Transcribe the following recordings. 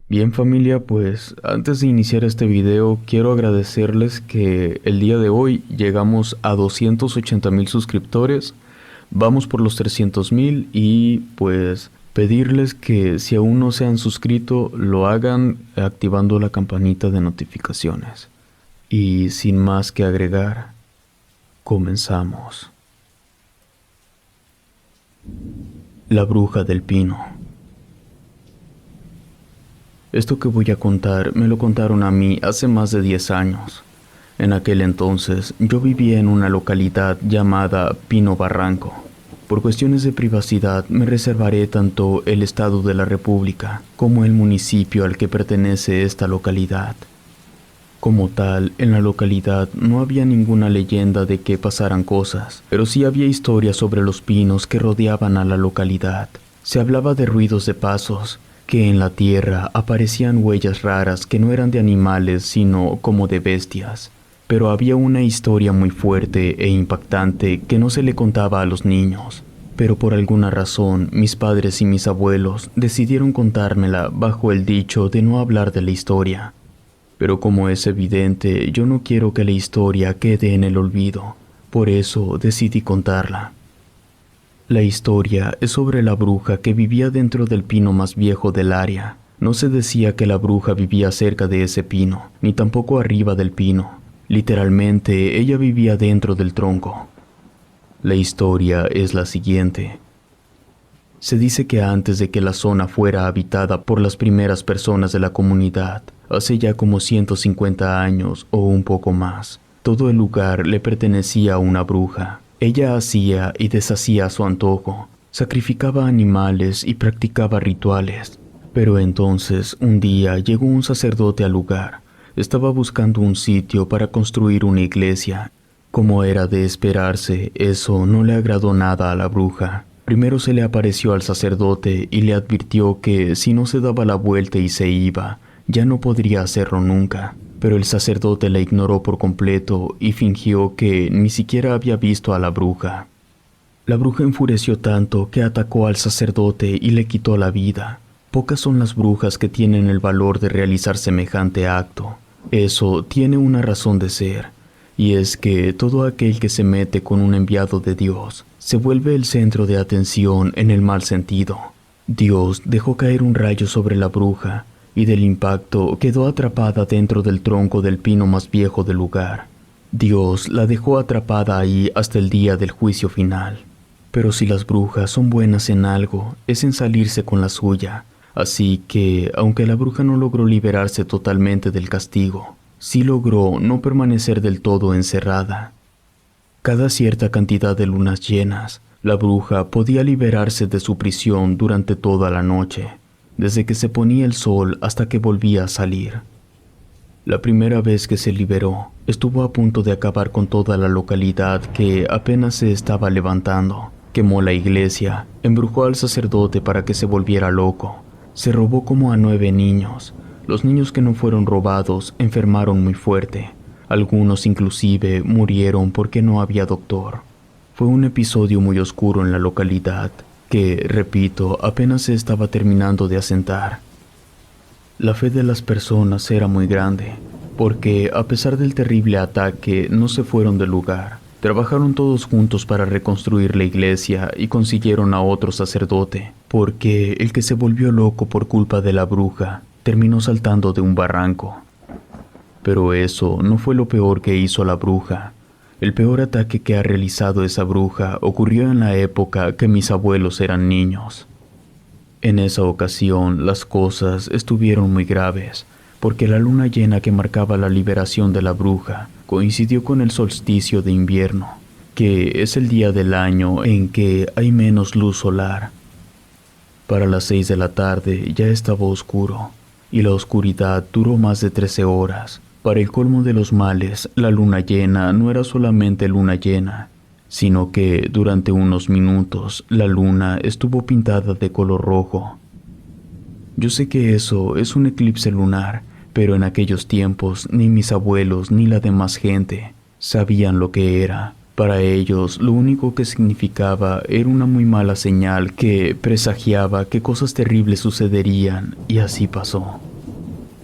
Bien familia, pues antes de iniciar este video quiero agradecerles que el día de hoy llegamos a 280,000 suscriptores, vamos por los 300,000 y pues pedirles que si aún no se han suscrito lo hagan activando la campanita de notificaciones. Y sin más que agregar, comenzamos. La bruja del pino. Esto que voy a contar me lo contaron a mí hace más de 10 años. En aquel entonces yo vivía en una localidad llamada Pino Barranco. Por cuestiones de privacidad me reservaré tanto el estado de la República como el municipio al que pertenece esta localidad. Como tal, en la localidad no había ninguna leyenda de que pasaran cosas, pero sí había historias sobre los pinos que rodeaban a la localidad. Se hablaba de ruidos de pasos, que en la tierra aparecían huellas raras que no eran de animales sino como de bestias. Pero había una historia muy fuerte e impactante que no se le contaba a los niños. Pero por alguna razón mis padres y mis abuelos decidieron contármela bajo el dicho de no hablar de la historia. Pero como es evidente, yo no quiero que la historia quede en el olvido, por eso decidí contarla. La historia es sobre la bruja que vivía dentro del pino más viejo del área. No se decía que la bruja vivía cerca de ese pino, ni tampoco arriba del pino. Literalmente, ella vivía dentro del tronco. La historia es la siguiente. Se dice que antes de que la zona fuera habitada por las primeras personas de la comunidad, hace ya como 150 años o un poco más, todo el lugar le pertenecía a una bruja. Ella hacía y deshacía a su antojo, sacrificaba animales y practicaba rituales. Pero entonces, un día llegó un sacerdote al lugar. Estaba buscando un sitio para construir una iglesia. Como era de esperarse, eso no le agradó nada a la bruja. Primero se le apareció al sacerdote y le advirtió que si no se daba la vuelta y se iba, ya no podría hacerlo nunca. Pero el sacerdote la ignoró por completo y fingió que ni siquiera había visto a la bruja. La bruja enfureció tanto que atacó al sacerdote y le quitó la vida. Pocas son las brujas que tienen el valor de realizar semejante acto. Eso tiene una razón de ser, y es que todo aquel que se mete con un enviado de Dios se vuelve el centro de atención en el mal sentido. Dios dejó caer un rayo sobre la bruja, y del impacto quedó atrapada dentro del tronco del pino más viejo del lugar. Dios la dejó atrapada ahí hasta el día del juicio final. Pero si las brujas son buenas en algo, es en salirse con la suya. Así que, aunque la bruja no logró liberarse totalmente del castigo, sí logró no permanecer del todo encerrada. Cada cierta cantidad de lunas llenas, la bruja podía liberarse de su prisión durante toda la noche, desde que se ponía el sol hasta que volvía a salir. La primera vez que se liberó, estuvo a punto de acabar con toda la localidad que apenas se estaba levantando. Quemó la iglesia, embrujó al sacerdote para que se volviera loco. Se robó como a 9 niños. Los niños que no fueron robados enfermaron muy fuerte. Algunos inclusive murieron porque no había doctor. Fue un episodio muy oscuro en la localidad, que, repito, apenas se estaba terminando de asentar. La fe de las personas era muy grande, porque a pesar del terrible ataque no se fueron del lugar. Trabajaron todos juntos para reconstruir la iglesia y consiguieron a otro sacerdote, porque el que se volvió loco por culpa de la bruja terminó saltando de un barranco. Pero eso no fue lo peor que hizo la bruja. El peor ataque que ha realizado esa bruja ocurrió en la época que mis abuelos eran niños. En esa ocasión las cosas estuvieron muy graves, porque la luna llena que marcaba la liberación de la bruja coincidió con el solsticio de invierno, que es el día del año en que hay menos luz solar. Para las 6 de la tarde ya estaba oscuro, y la oscuridad duró más de 13 horas. Para el colmo de los males, la luna llena no era solamente luna llena, sino que durante unos minutos la luna estuvo pintada de color rojo. Yo sé que eso es un eclipse lunar, pero en aquellos tiempos ni mis abuelos ni la demás gente sabían lo que era. Para ellos, lo único que significaba era una muy mala señal que presagiaba que cosas terribles sucederían, y así pasó.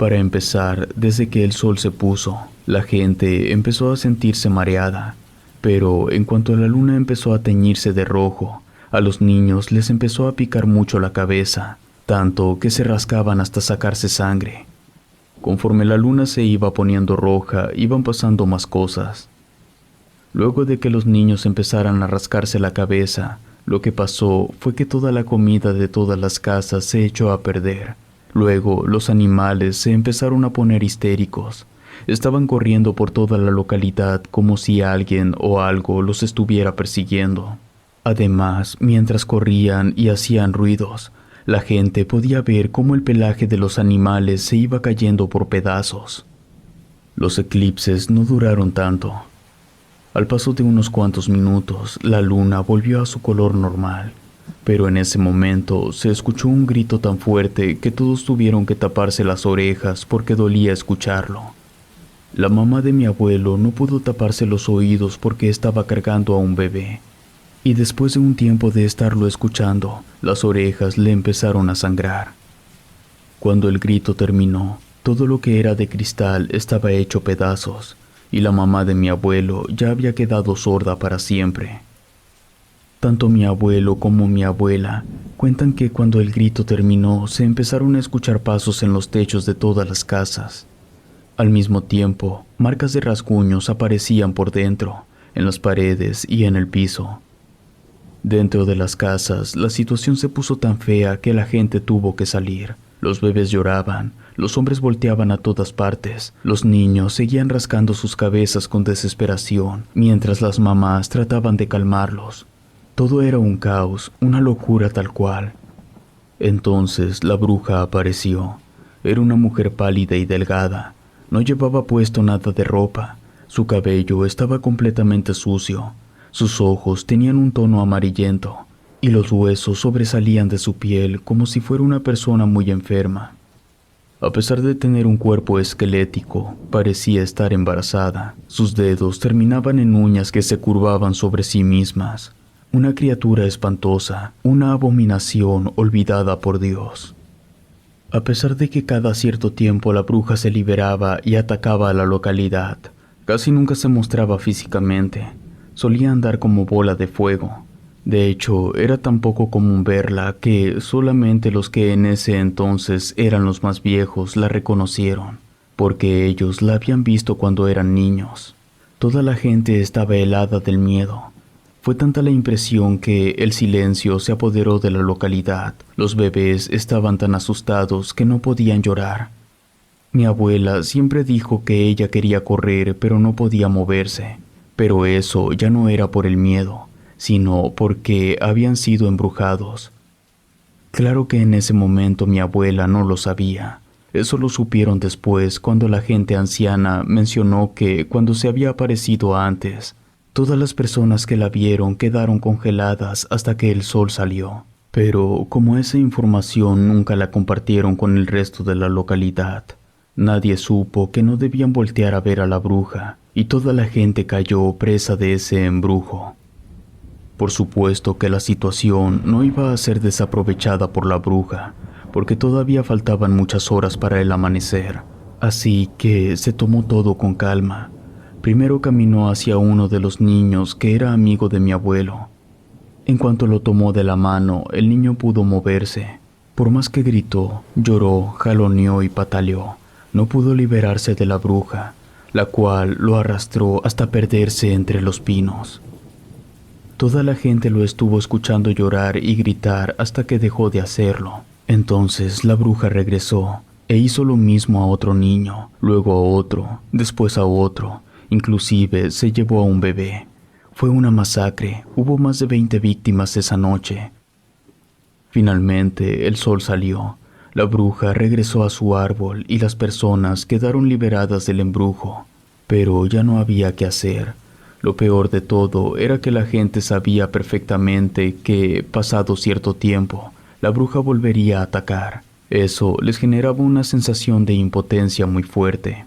Para empezar, desde que el sol se puso, la gente empezó a sentirse mareada, pero en cuanto la luna empezó a teñirse de rojo, a los niños les empezó a picar mucho la cabeza, tanto que se rascaban hasta sacarse sangre. Conforme la luna se iba poniendo roja, iban pasando más cosas. Luego de que los niños empezaran a rascarse la cabeza, lo que pasó fue que toda la comida de todas las casas se echó a perder. Luego los animales se empezaron a poner histéricos. Estaban corriendo por toda la localidad como si alguien o algo los estuviera persiguiendo. Además, mientras corrían y hacían ruidos, la gente podía ver cómo el pelaje de los animales se iba cayendo por pedazos. Los eclipses no duraron tanto. Al paso de unos cuantos minutos, la luna volvió a su color normal, pero en ese momento se escuchó un grito tan fuerte que todos tuvieron que taparse las orejas porque dolía escucharlo. La mamá de mi abuelo no pudo taparse los oídos porque estaba cargando a un bebé, y después de un tiempo de estarlo escuchando, las orejas le empezaron a sangrar. Cuando el grito terminó, todo lo que era de cristal estaba hecho pedazos, y la mamá de mi abuelo ya había quedado sorda para siempre. Tanto mi abuelo como mi abuela cuentan que cuando el grito terminó se empezaron a escuchar pasos en los techos de todas las casas. Al mismo tiempo, marcas de rasguños aparecían por dentro, en las paredes y en el piso. Dentro de las casas, la situación se puso tan fea que la gente tuvo que salir. Los bebés lloraban, los hombres volteaban a todas partes, los niños seguían rascando sus cabezas con desesperación, mientras las mamás trataban de calmarlos. Todo era un caos, una locura tal cual. Entonces la bruja apareció. Era una mujer pálida y delgada. No llevaba puesto nada de ropa. Su cabello estaba completamente sucio. Sus ojos tenían un tono amarillento y los huesos sobresalían de su piel como si fuera una persona muy enferma. A pesar de tener un cuerpo esquelético, parecía estar embarazada. Sus dedos terminaban en uñas que se curvaban sobre sí mismas. Una criatura espantosa, una abominación olvidada por Dios. A pesar de que cada cierto tiempo la bruja se liberaba y atacaba a la localidad, casi nunca se mostraba físicamente. Solía andar como bola de fuego. De hecho, era tan poco común verla que solamente los que en ese entonces eran los más viejos la reconocieron, porque ellos la habían visto cuando eran niños. Toda la gente estaba helada del miedo. Fue tanta la impresión que el silencio se apoderó de la localidad. Los bebés estaban tan asustados que no podían llorar. Mi abuela siempre dijo que ella quería correr pero no podía moverse. Pero eso ya no era por el miedo, sino porque habían sido embrujados. Claro que en ese momento mi abuela no lo sabía. Eso lo supieron después cuando la gente anciana mencionó que cuando se había aparecido antes, todas las personas que la vieron quedaron congeladas hasta que el sol salió. Pero como esa información nunca la compartieron con el resto de la localidad, nadie supo que no debían voltear a ver a la bruja, y toda la gente cayó presa de ese embrujo. Por supuesto que la situación no iba a ser desaprovechada por la bruja, porque todavía faltaban muchas horas para el amanecer, así que se tomó todo con calma. Primero caminó hacia uno de los niños que era amigo de mi abuelo. En cuanto lo tomó de la mano, el niño pudo moverse. Por más que gritó, lloró, jaloneó y pataleó, no pudo liberarse de la bruja, la cual lo arrastró hasta perderse entre los pinos. Toda la gente lo estuvo escuchando llorar y gritar hasta que dejó de hacerlo. Entonces la bruja regresó e hizo lo mismo a otro niño, luego a otro, después a otro, inclusive se llevó a un bebé. Fue una masacre, hubo más de 20 víctimas esa noche. Finalmente el sol salió. La bruja regresó a su árbol y las personas quedaron liberadas del embrujo. Pero ya no había qué hacer. Lo peor de todo era que la gente sabía perfectamente que, pasado cierto tiempo, la bruja volvería a atacar. Eso les generaba una sensación de impotencia muy fuerte.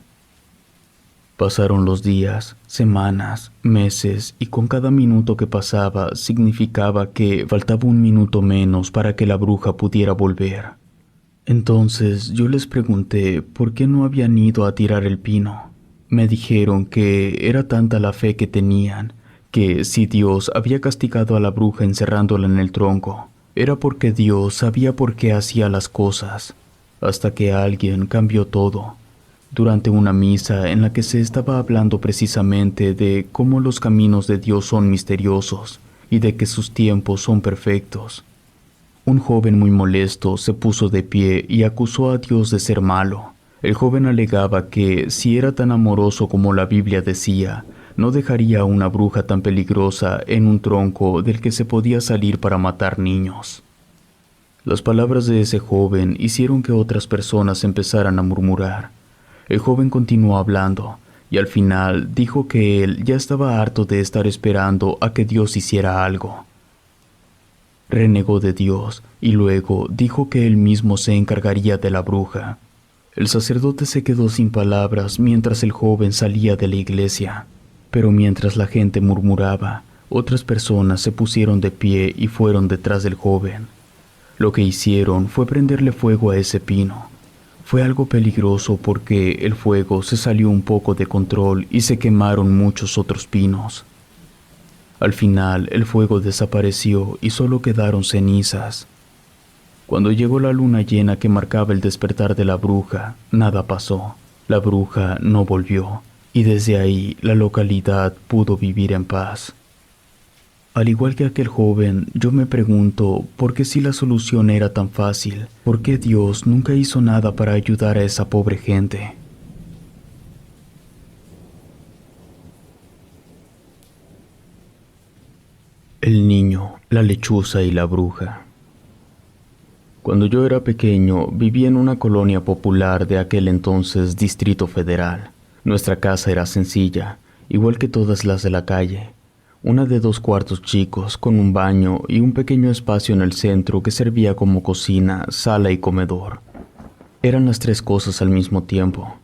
Pasaron los días, semanas, meses, y con cada minuto que pasaba significaba que faltaba un minuto menos para que la bruja pudiera volver. Entonces yo les pregunté por qué no habían ido a tirar el pino. Me dijeron que era tanta la fe que tenían, que si Dios había castigado a la bruja encerrándola en el tronco, era porque Dios sabía por qué hacía las cosas, hasta que alguien cambió todo. Durante una misa en la que se estaba hablando precisamente de cómo los caminos de Dios son misteriosos y de que sus tiempos son perfectos. Un joven muy molesto se puso de pie y acusó a Dios de ser malo. El joven alegaba que, si era tan amoroso como la Biblia decía, no dejaría a una bruja tan peligrosa en un tronco del que se podía salir para matar niños. Las palabras de ese joven hicieron que otras personas empezaran a murmurar. El joven continuó hablando, y al final dijo que él ya estaba harto de estar esperando a que Dios hiciera algo. Renegó de Dios y luego dijo que él mismo se encargaría de la bruja. El sacerdote se quedó sin palabras mientras el joven salía de la iglesia, pero mientras la gente murmuraba, otras personas se pusieron de pie y fueron detrás del joven. Lo que hicieron fue prenderle fuego a ese pino. Fue algo peligroso porque el fuego se salió un poco de control y se quemaron muchos otros pinos. Al final, el fuego desapareció y solo quedaron cenizas. Cuando llegó la luna llena que marcaba el despertar de la bruja, nada pasó. La bruja no volvió, y desde ahí la localidad pudo vivir en paz. Al igual que aquel joven, yo me pregunto por qué, si la solución era tan fácil, ¿por qué Dios nunca hizo nada para ayudar a esa pobre gente? El niño, la lechuza y la bruja. Cuando yo era pequeño, vivía en una colonia popular de aquel entonces Distrito Federal. Nuestra casa era sencilla, igual que todas las de la calle. Una de 2 cuartos chicos, con un baño y un pequeño espacio en el centro que servía como cocina, sala y comedor. Eran las 3 cosas al mismo tiempo.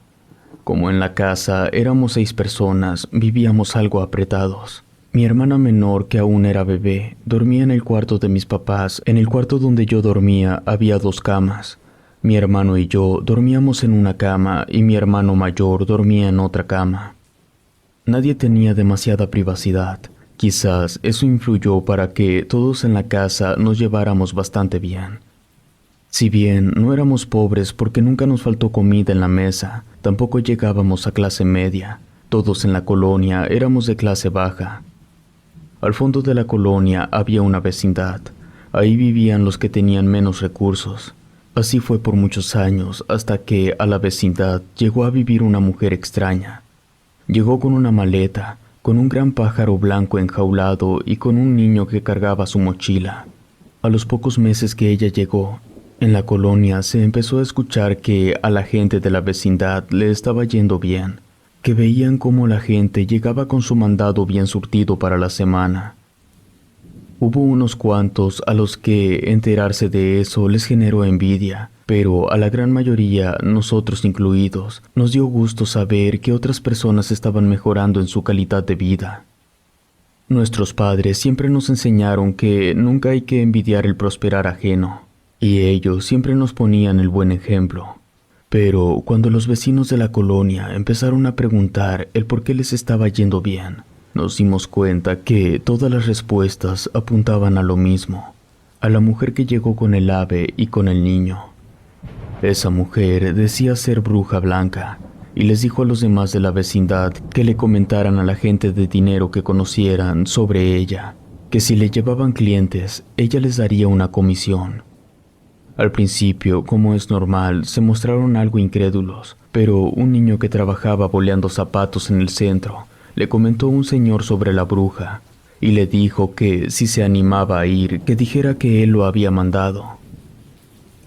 Como en la casa éramos 6 personas, vivíamos algo apretados. Mi hermana menor, que aún era bebé, dormía en el cuarto de mis papás. En el cuarto donde yo dormía había 2 camas. Mi hermano y yo dormíamos en una cama y mi hermano mayor dormía en otra cama. Nadie tenía demasiada privacidad. Quizás eso influyó para que todos en la casa nos lleváramos bastante bien. Si bien no éramos pobres porque nunca nos faltó comida en la mesa, tampoco llegábamos a clase media. Todos en la colonia éramos de clase baja. Al fondo de la colonia había una vecindad. Ahí vivían los que tenían menos recursos. Así fue por muchos años, hasta que a la vecindad llegó a vivir una mujer extraña. Llegó con una maleta, con un gran pájaro blanco enjaulado y con un niño que cargaba su mochila. A los pocos meses que ella llegó, en la colonia se empezó a escuchar que a la gente de la vecindad le estaba yendo bien, que veían cómo la gente llegaba con su mandado bien surtido para la semana. Hubo unos cuantos a los que enterarse de eso les generó envidia, pero a la gran mayoría, nosotros incluidos, nos dio gusto saber que otras personas estaban mejorando en su calidad de vida. Nuestros padres siempre nos enseñaron que nunca hay que envidiar el prosperar ajeno, y ellos siempre nos ponían el buen ejemplo. Pero cuando los vecinos de la colonia empezaron a preguntar el por qué les estaba yendo bien, nos dimos cuenta que todas las respuestas apuntaban a lo mismo, a la mujer que llegó con el ave y con el niño. Esa mujer decía ser bruja blanca y les dijo a los demás de la vecindad que le comentaran a la gente de dinero que conocieran sobre ella, que si le llevaban clientes, ella les daría una comisión. Al principio, como es normal, se mostraron algo incrédulos, pero un niño que trabajaba boleando zapatos en el centro le comentó a un señor sobre la bruja y le dijo que si se animaba a ir, que dijera que él lo había mandado.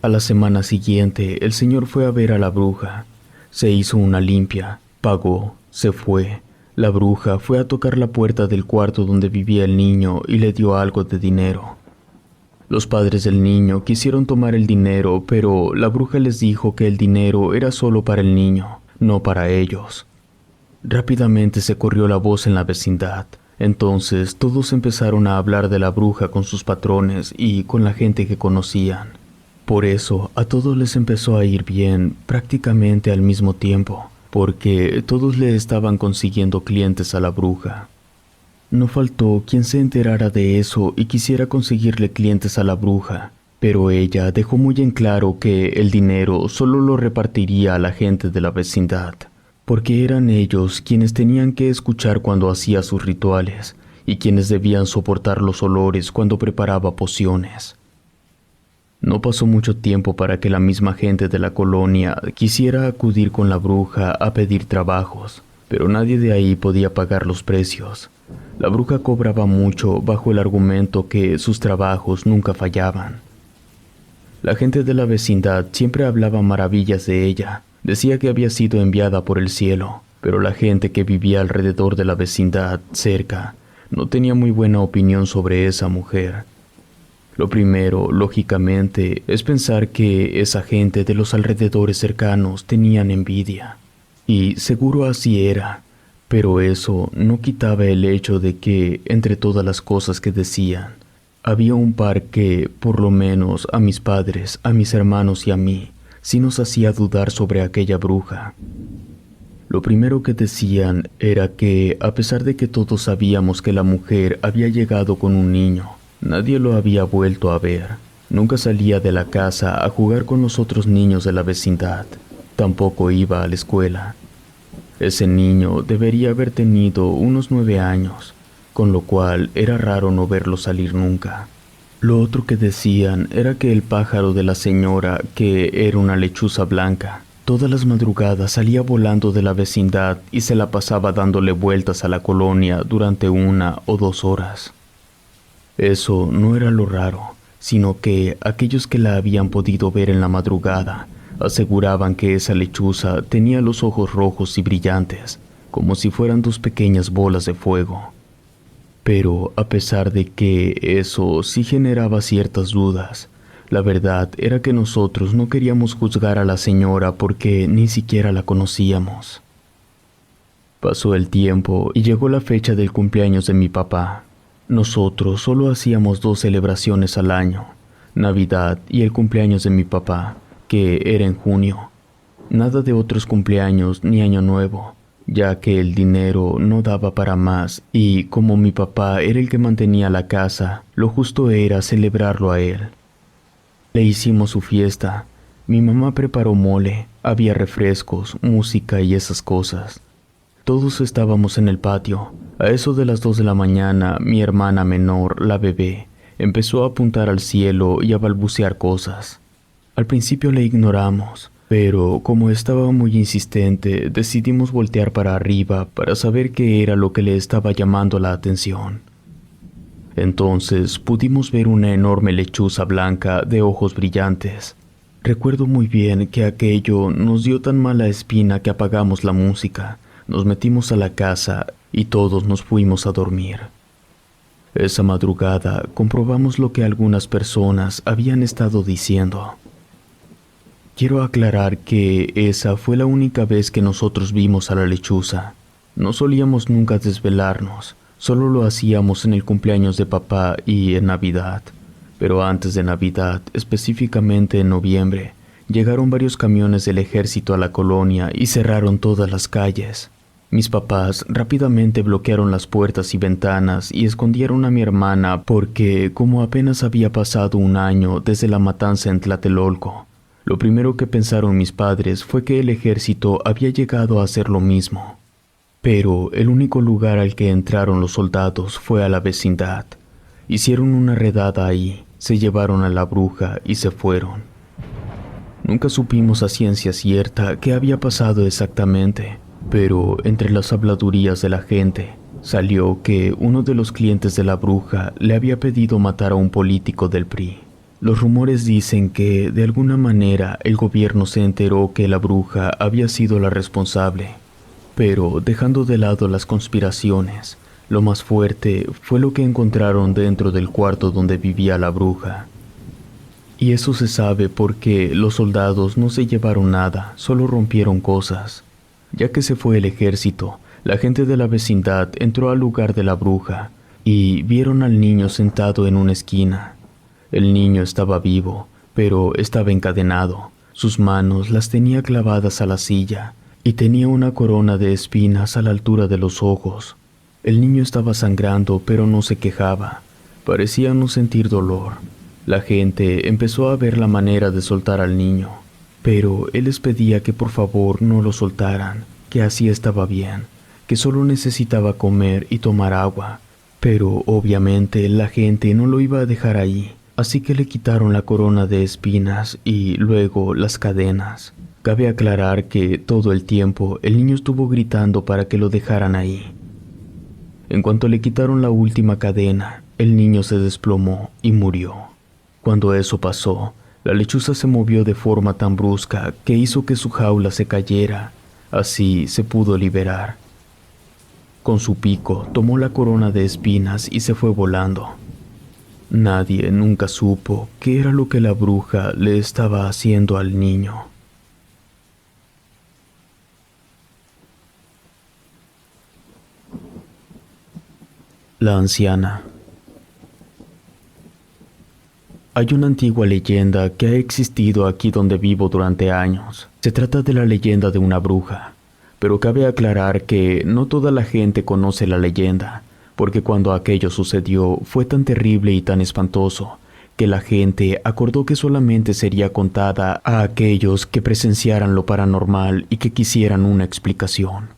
A la semana siguiente, el señor fue a ver a la bruja. Se hizo una limpia, pagó, se fue. La bruja fue a tocar la puerta del cuarto donde vivía el niño y le dio algo de dinero. Los padres del niño quisieron tomar el dinero, pero la bruja les dijo que el dinero era solo para el niño, no para ellos. Rápidamente se corrió la voz en la vecindad. Entonces todos empezaron a hablar de la bruja con sus patrones y con la gente que conocían. Por eso a todos les empezó a ir bien prácticamente al mismo tiempo, porque todos le estaban consiguiendo clientes a la bruja. No faltó quien se enterara de eso y quisiera conseguirle clientes a la bruja, pero ella dejó muy en claro que el dinero solo lo repartiría a la gente de la vecindad, porque eran ellos quienes tenían que escuchar cuando hacía sus rituales y quienes debían soportar los olores cuando preparaba pociones. No pasó mucho tiempo para que la misma gente de la colonia quisiera acudir con la bruja a pedir trabajos, pero nadie de ahí podía pagar los precios. La bruja cobraba mucho bajo el argumento que sus trabajos nunca fallaban. La gente de la vecindad siempre hablaba maravillas de ella, decía que había sido enviada por el cielo, pero la gente que vivía alrededor de la vecindad, cerca, no tenía muy buena opinión sobre esa mujer. Lo primero, lógicamente, es pensar que esa gente de los alrededores cercanos tenían envidia. Y seguro así era, pero eso no quitaba el hecho de que, entre todas las cosas que decían, había un par que, por lo menos a mis padres, a mis hermanos y a mí, sí nos hacía dudar sobre aquella bruja. Lo primero que decían era que, a pesar de que todos sabíamos que la mujer había llegado con un niño, nadie lo había vuelto a ver. Nunca salía de la casa a jugar con los otros niños de la vecindad. Tampoco iba a la escuela. Ese niño debería haber tenido unos 9 años, con lo cual era raro no verlo salir nunca. Lo otro que decían era que el pájaro de la señora, que era una lechuza blanca, todas las madrugadas salía volando de la vecindad y se la pasaba dándole vueltas a la colonia durante 1 o 2 horas. Eso no era lo raro, sino que aquellos que la habían podido ver en la madrugada aseguraban que esa lechuza tenía los ojos rojos y brillantes, como si fueran 2 pequeñas bolas de fuego. Pero a pesar de que eso sí generaba ciertas dudas, la verdad era que nosotros no queríamos juzgar a la señora porque ni siquiera la conocíamos. Pasó el tiempo y llegó la fecha del cumpleaños de mi papá. Nosotros solo hacíamos 2 celebraciones al año, Navidad y el cumpleaños de mi papá, que era en junio. Nada de otros cumpleaños ni Año Nuevo, ya que el dinero no daba para más y como mi papá era el que mantenía la casa, lo justo era celebrarlo a él. Le hicimos su fiesta. Mi mamá preparó mole, había refrescos, música y esas cosas. Todos estábamos en el patio. A eso de las 2 de la mañana, mi hermana menor, la bebé, empezó a apuntar al cielo y a balbucear cosas. Al principio le ignoramos, pero como estaba muy insistente, decidimos voltear para arriba para saber qué era lo que le estaba llamando la atención. Entonces pudimos ver una enorme lechuza blanca de ojos brillantes. Recuerdo muy bien que aquello nos dio tan mala espina que apagamos la música. Nos metimos a la casa y todos nos fuimos a dormir. Esa madrugada comprobamos lo que algunas personas habían estado diciendo. Quiero aclarar que esa fue la única vez que nosotros vimos a la lechuza. No solíamos nunca desvelarnos, solo lo hacíamos en el cumpleaños de papá y en Navidad. Pero antes de Navidad, específicamente en noviembre, llegaron varios camiones del ejército a la colonia y cerraron todas las calles. Mis papás rápidamente bloquearon las puertas y ventanas y escondieron a mi hermana porque, como apenas había pasado 1 año desde la matanza en Tlatelolco, lo primero que pensaron mis padres fue que el ejército había llegado a hacer lo mismo. Pero el único lugar al que entraron los soldados fue a la vecindad. Hicieron una redada ahí, se llevaron a la bruja y se fueron. Nunca supimos a ciencia cierta qué había pasado exactamente, pero entre las habladurías de la gente salió que uno de los clientes de la bruja le había pedido matar a un político del PRI. Los rumores dicen que, de alguna manera, el gobierno se enteró que la bruja había sido la responsable. Pero, dejando de lado las conspiraciones, lo más fuerte fue lo que encontraron dentro del cuarto donde vivía la bruja. Y eso se sabe porque los soldados no se llevaron nada, solo rompieron cosas. Ya que se fue el ejército, la gente de la vecindad entró al lugar de la bruja y vieron al niño sentado en una esquina. El niño estaba vivo, pero estaba encadenado. Sus manos las tenía clavadas a la silla y tenía una corona de espinas a la altura de los ojos. El niño estaba sangrando, pero no se quejaba. Parecía no sentir dolor. La gente empezó a ver la manera de soltar al niño, pero él les pedía que por favor no lo soltaran, que así estaba bien, que solo necesitaba comer y tomar agua. Pero obviamente la gente no lo iba a dejar ahí, así que le quitaron la corona de espinas y luego las cadenas. Cabe aclarar que todo el tiempo el niño estuvo gritando para que lo dejaran ahí. En cuanto le quitaron la última cadena, el niño se desplomó y murió. Cuando eso pasó, la lechuza se movió de forma tan brusca que hizo que su jaula se cayera. Así se pudo liberar. Con su pico tomó la corona de espinas y se fue volando. Nadie nunca supo qué era lo que la bruja le estaba haciendo al niño. La anciana. Hay una antigua leyenda que ha existido aquí donde vivo durante años. Se trata de la leyenda de una bruja, pero cabe aclarar que no toda la gente conoce la leyenda, porque cuando aquello sucedió fue tan terrible y tan espantoso que la gente acordó que solamente sería contada a aquellos que presenciaran lo paranormal y que quisieran una explicación.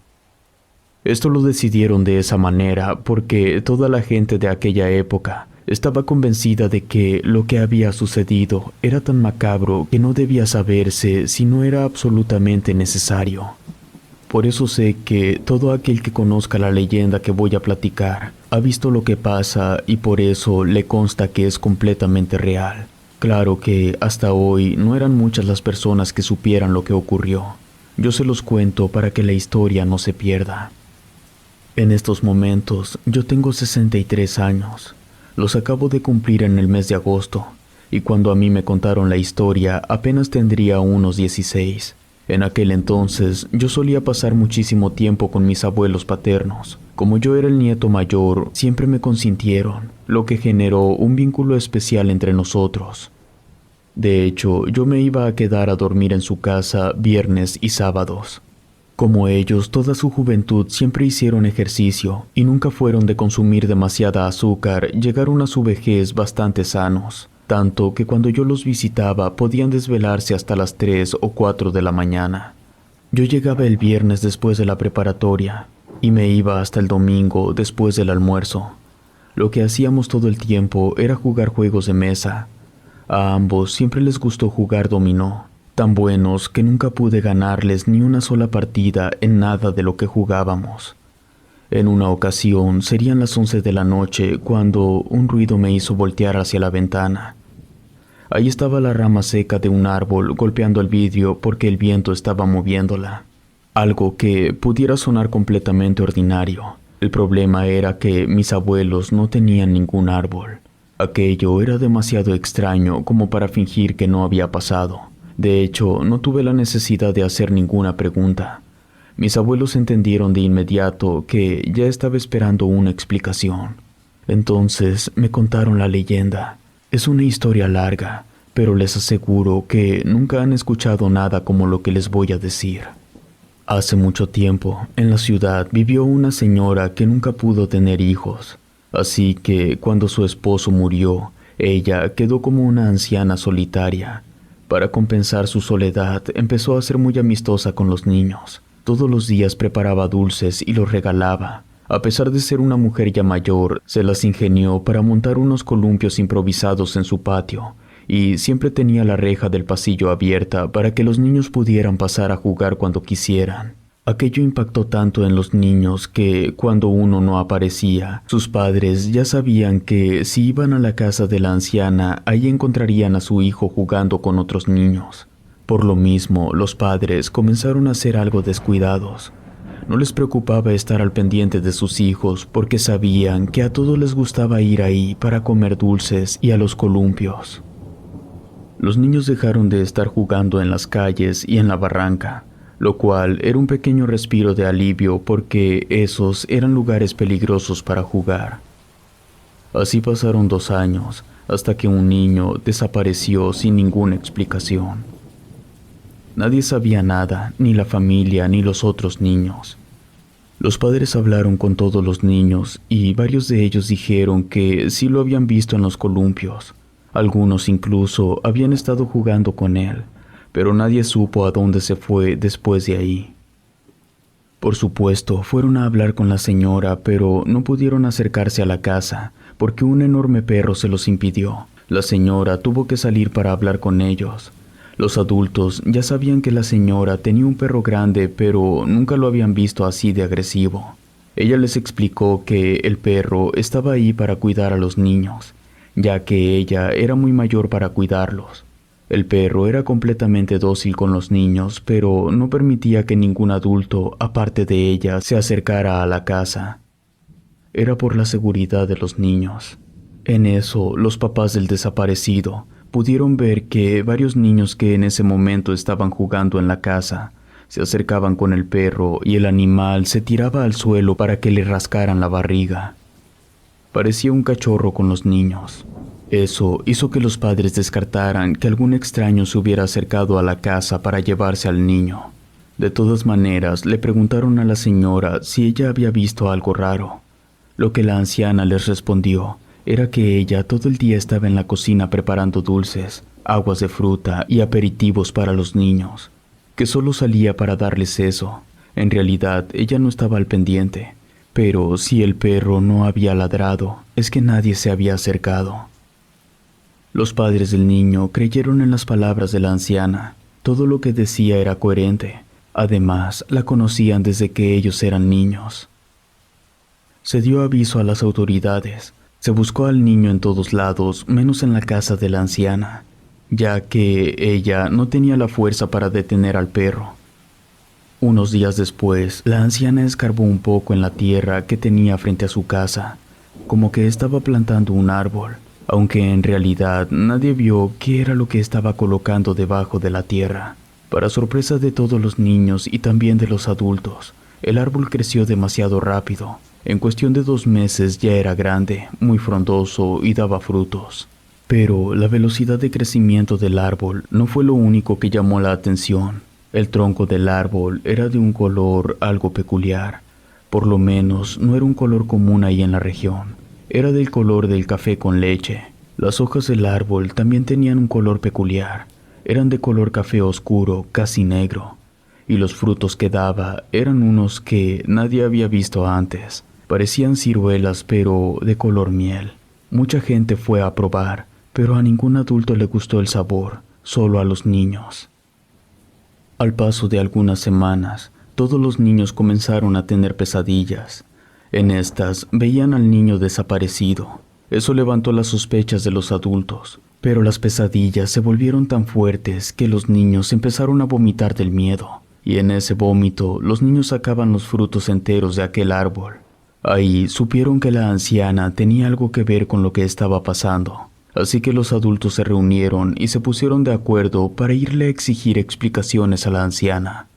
Esto lo decidieron de esa manera porque toda la gente de aquella época estaba convencida de que lo que había sucedido era tan macabro que no debía saberse si no era absolutamente necesario. Por eso sé que todo aquel que conozca la leyenda que voy a platicar ha visto lo que pasa y por eso le consta que es completamente real. Claro que hasta hoy no eran muchas las personas que supieran lo que ocurrió. Yo se los cuento para que la historia no se pierda. En estos momentos yo tengo 63 años. Los acabo de cumplir en el mes de agosto, y cuando a mí me contaron la historia apenas tendría unos 16. En aquel entonces yo solía pasar muchísimo tiempo con mis abuelos paternos. Como yo era el nieto mayor, siempre me consintieron, lo que generó un vínculo especial entre nosotros. De hecho, yo me iba a quedar a dormir en su casa viernes y sábados. Como ellos, toda su juventud siempre hicieron ejercicio y nunca fueron de consumir demasiada azúcar, llegaron a su vejez bastante sanos, tanto que cuando yo los visitaba podían desvelarse hasta las 3 o 4 de la mañana. Yo llegaba el viernes después de la preparatoria y me iba hasta el domingo después del almuerzo. Lo que hacíamos todo el tiempo era jugar juegos de mesa. A ambos siempre les gustó jugar dominó. Tan buenos que nunca pude ganarles ni una sola partida en nada de lo que jugábamos. En una ocasión serían las 11 de la noche cuando un ruido me hizo voltear hacia la ventana. Ahí estaba la rama seca de un árbol golpeando el vidrio porque el viento estaba moviéndola. Algo que pudiera sonar completamente ordinario. El problema era que mis abuelos no tenían ningún árbol. Aquello era demasiado extraño como para fingir que no había pasado. De hecho, no tuve la necesidad de hacer ninguna pregunta. Mis abuelos entendieron de inmediato que ya estaba esperando una explicación. Entonces me contaron la leyenda. Es una historia larga, pero les aseguro que nunca han escuchado nada como lo que les voy a decir. Hace mucho tiempo, en la ciudad vivió una señora que nunca pudo tener hijos. Así que cuando su esposo murió, ella quedó como una anciana solitaria. Para compensar su soledad, empezó a ser muy amistosa con los niños. Todos los días preparaba dulces y los regalaba. A pesar de ser una mujer ya mayor, se las ingenió para montar unos columpios improvisados en su patio, y siempre tenía la reja del pasillo abierta para que los niños pudieran pasar a jugar cuando quisieran. Aquello impactó tanto en los niños que, cuando uno no aparecía, sus padres ya sabían que si iban a la casa de la anciana, ahí encontrarían a su hijo jugando con otros niños. Por lo mismo, los padres comenzaron a ser algo descuidados. No les preocupaba estar al pendiente de sus hijos porque sabían que a todos les gustaba ir ahí para comer dulces y a los columpios. Los niños dejaron de estar jugando en las calles y en la barranca, lo cual era un pequeño respiro de alivio porque esos eran lugares peligrosos para jugar. Así pasaron 2 años, hasta que un niño desapareció sin ninguna explicación. Nadie sabía nada, ni la familia ni los otros niños. Los padres hablaron con todos los niños y varios de ellos dijeron que sí lo habían visto en los columpios. Algunos incluso habían estado jugando con él, pero nadie supo a dónde se fue después de ahí. Por supuesto, fueron a hablar con la señora, pero no pudieron acercarse a la casa porque un enorme perro se los impidió. La señora tuvo que salir para hablar con ellos. Los adultos ya sabían que la señora tenía un perro grande, pero nunca lo habían visto así de agresivo. Ella les explicó que el perro estaba ahí para cuidar a los niños, ya que ella era muy mayor para cuidarlos. El perro era completamente dócil con los niños, pero no permitía que ningún adulto, aparte de ella, se acercara a la casa. Era por la seguridad de los niños. En eso, los papás del desaparecido pudieron ver que varios niños que en ese momento estaban jugando en la casa se acercaban con el perro y el animal se tiraba al suelo para que le rascaran la barriga. Parecía un cachorro con los niños. Eso hizo que los padres descartaran que algún extraño se hubiera acercado a la casa para llevarse al niño. De todas maneras, le preguntaron a la señora si ella había visto algo raro. Lo que la anciana les respondió era que ella todo el día estaba en la cocina preparando dulces, aguas de fruta y aperitivos para los niños, que solo salía para darles eso. En realidad, ella no estaba al pendiente, pero si el perro no había ladrado, es que nadie se había acercado. Los padres del niño creyeron en las palabras de la anciana. Todo lo que decía era coherente. Además, la conocían desde que ellos eran niños. Se dio aviso a las autoridades. Se buscó al niño en todos lados, menos en la casa de la anciana, ya que ella no tenía la fuerza para detener al perro. Unos días después, la anciana escarbó un poco en la tierra que tenía frente a su casa, como que estaba plantando un árbol, aunque en realidad nadie vio qué era lo que estaba colocando debajo de la tierra. Para sorpresa de todos los niños y también de los adultos, el árbol creció demasiado rápido. En cuestión de 2 meses ya era grande, muy frondoso y daba frutos. Pero la velocidad de crecimiento del árbol no fue lo único que llamó la atención. El tronco del árbol era de un color algo peculiar. Por lo menos no era un color común ahí en la región. Era del color del café con leche. Las hojas del árbol también tenían un color peculiar. Eran de color café oscuro, casi negro. Y los frutos que daba eran unos que nadie había visto antes. Parecían ciruelas, pero de color miel. Mucha gente fue a probar, pero a ningún adulto le gustó el sabor, solo a los niños. Al paso de algunas semanas, todos los niños comenzaron a tener pesadillas. En estas veían al niño desaparecido. Eso levantó las sospechas de los adultos, pero las pesadillas se volvieron tan fuertes que los niños empezaron a vomitar del miedo, y en ese vómito los niños sacaban los frutos enteros de aquel árbol. Ahí supieron que la anciana tenía algo que ver con lo que estaba pasando, así que los adultos se reunieron y se pusieron de acuerdo para irle a exigir explicaciones a la anciana.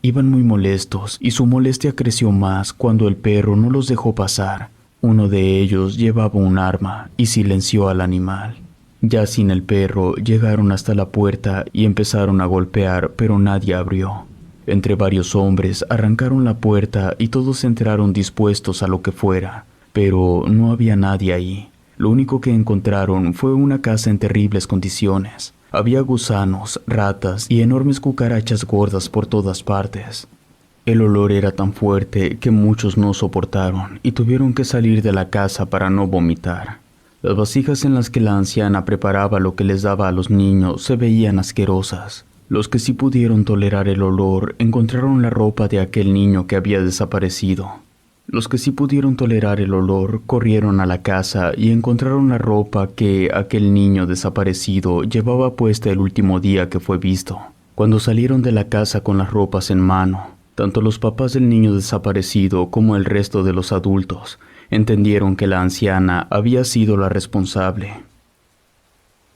Iban muy molestos y su molestia creció más cuando el perro no los dejó pasar. Uno de ellos llevaba un arma y silenció al animal. Ya sin el perro, llegaron hasta la puerta y empezaron a golpear, pero nadie abrió. Entre varios hombres arrancaron la puerta y todos entraron dispuestos a lo que fuera, pero no había nadie ahí. Lo único que encontraron fue una casa en terribles condiciones. Había gusanos, ratas y enormes cucarachas gordas por todas partes. El olor era tan fuerte que muchos no soportaron y tuvieron que salir de la casa para no vomitar. Las vasijas en las que la anciana preparaba lo que les daba a los niños se veían asquerosas. Los que sí pudieron tolerar el olor encontraron la ropa de aquel niño que había desaparecido. Los que sí pudieron tolerar el olor corrieron a la casa y encontraron la ropa que aquel niño desaparecido llevaba puesta el último día que fue visto. Cuando salieron de la casa con las ropas en mano, tanto los papás del niño desaparecido como el resto de los adultos entendieron que la anciana había sido la responsable.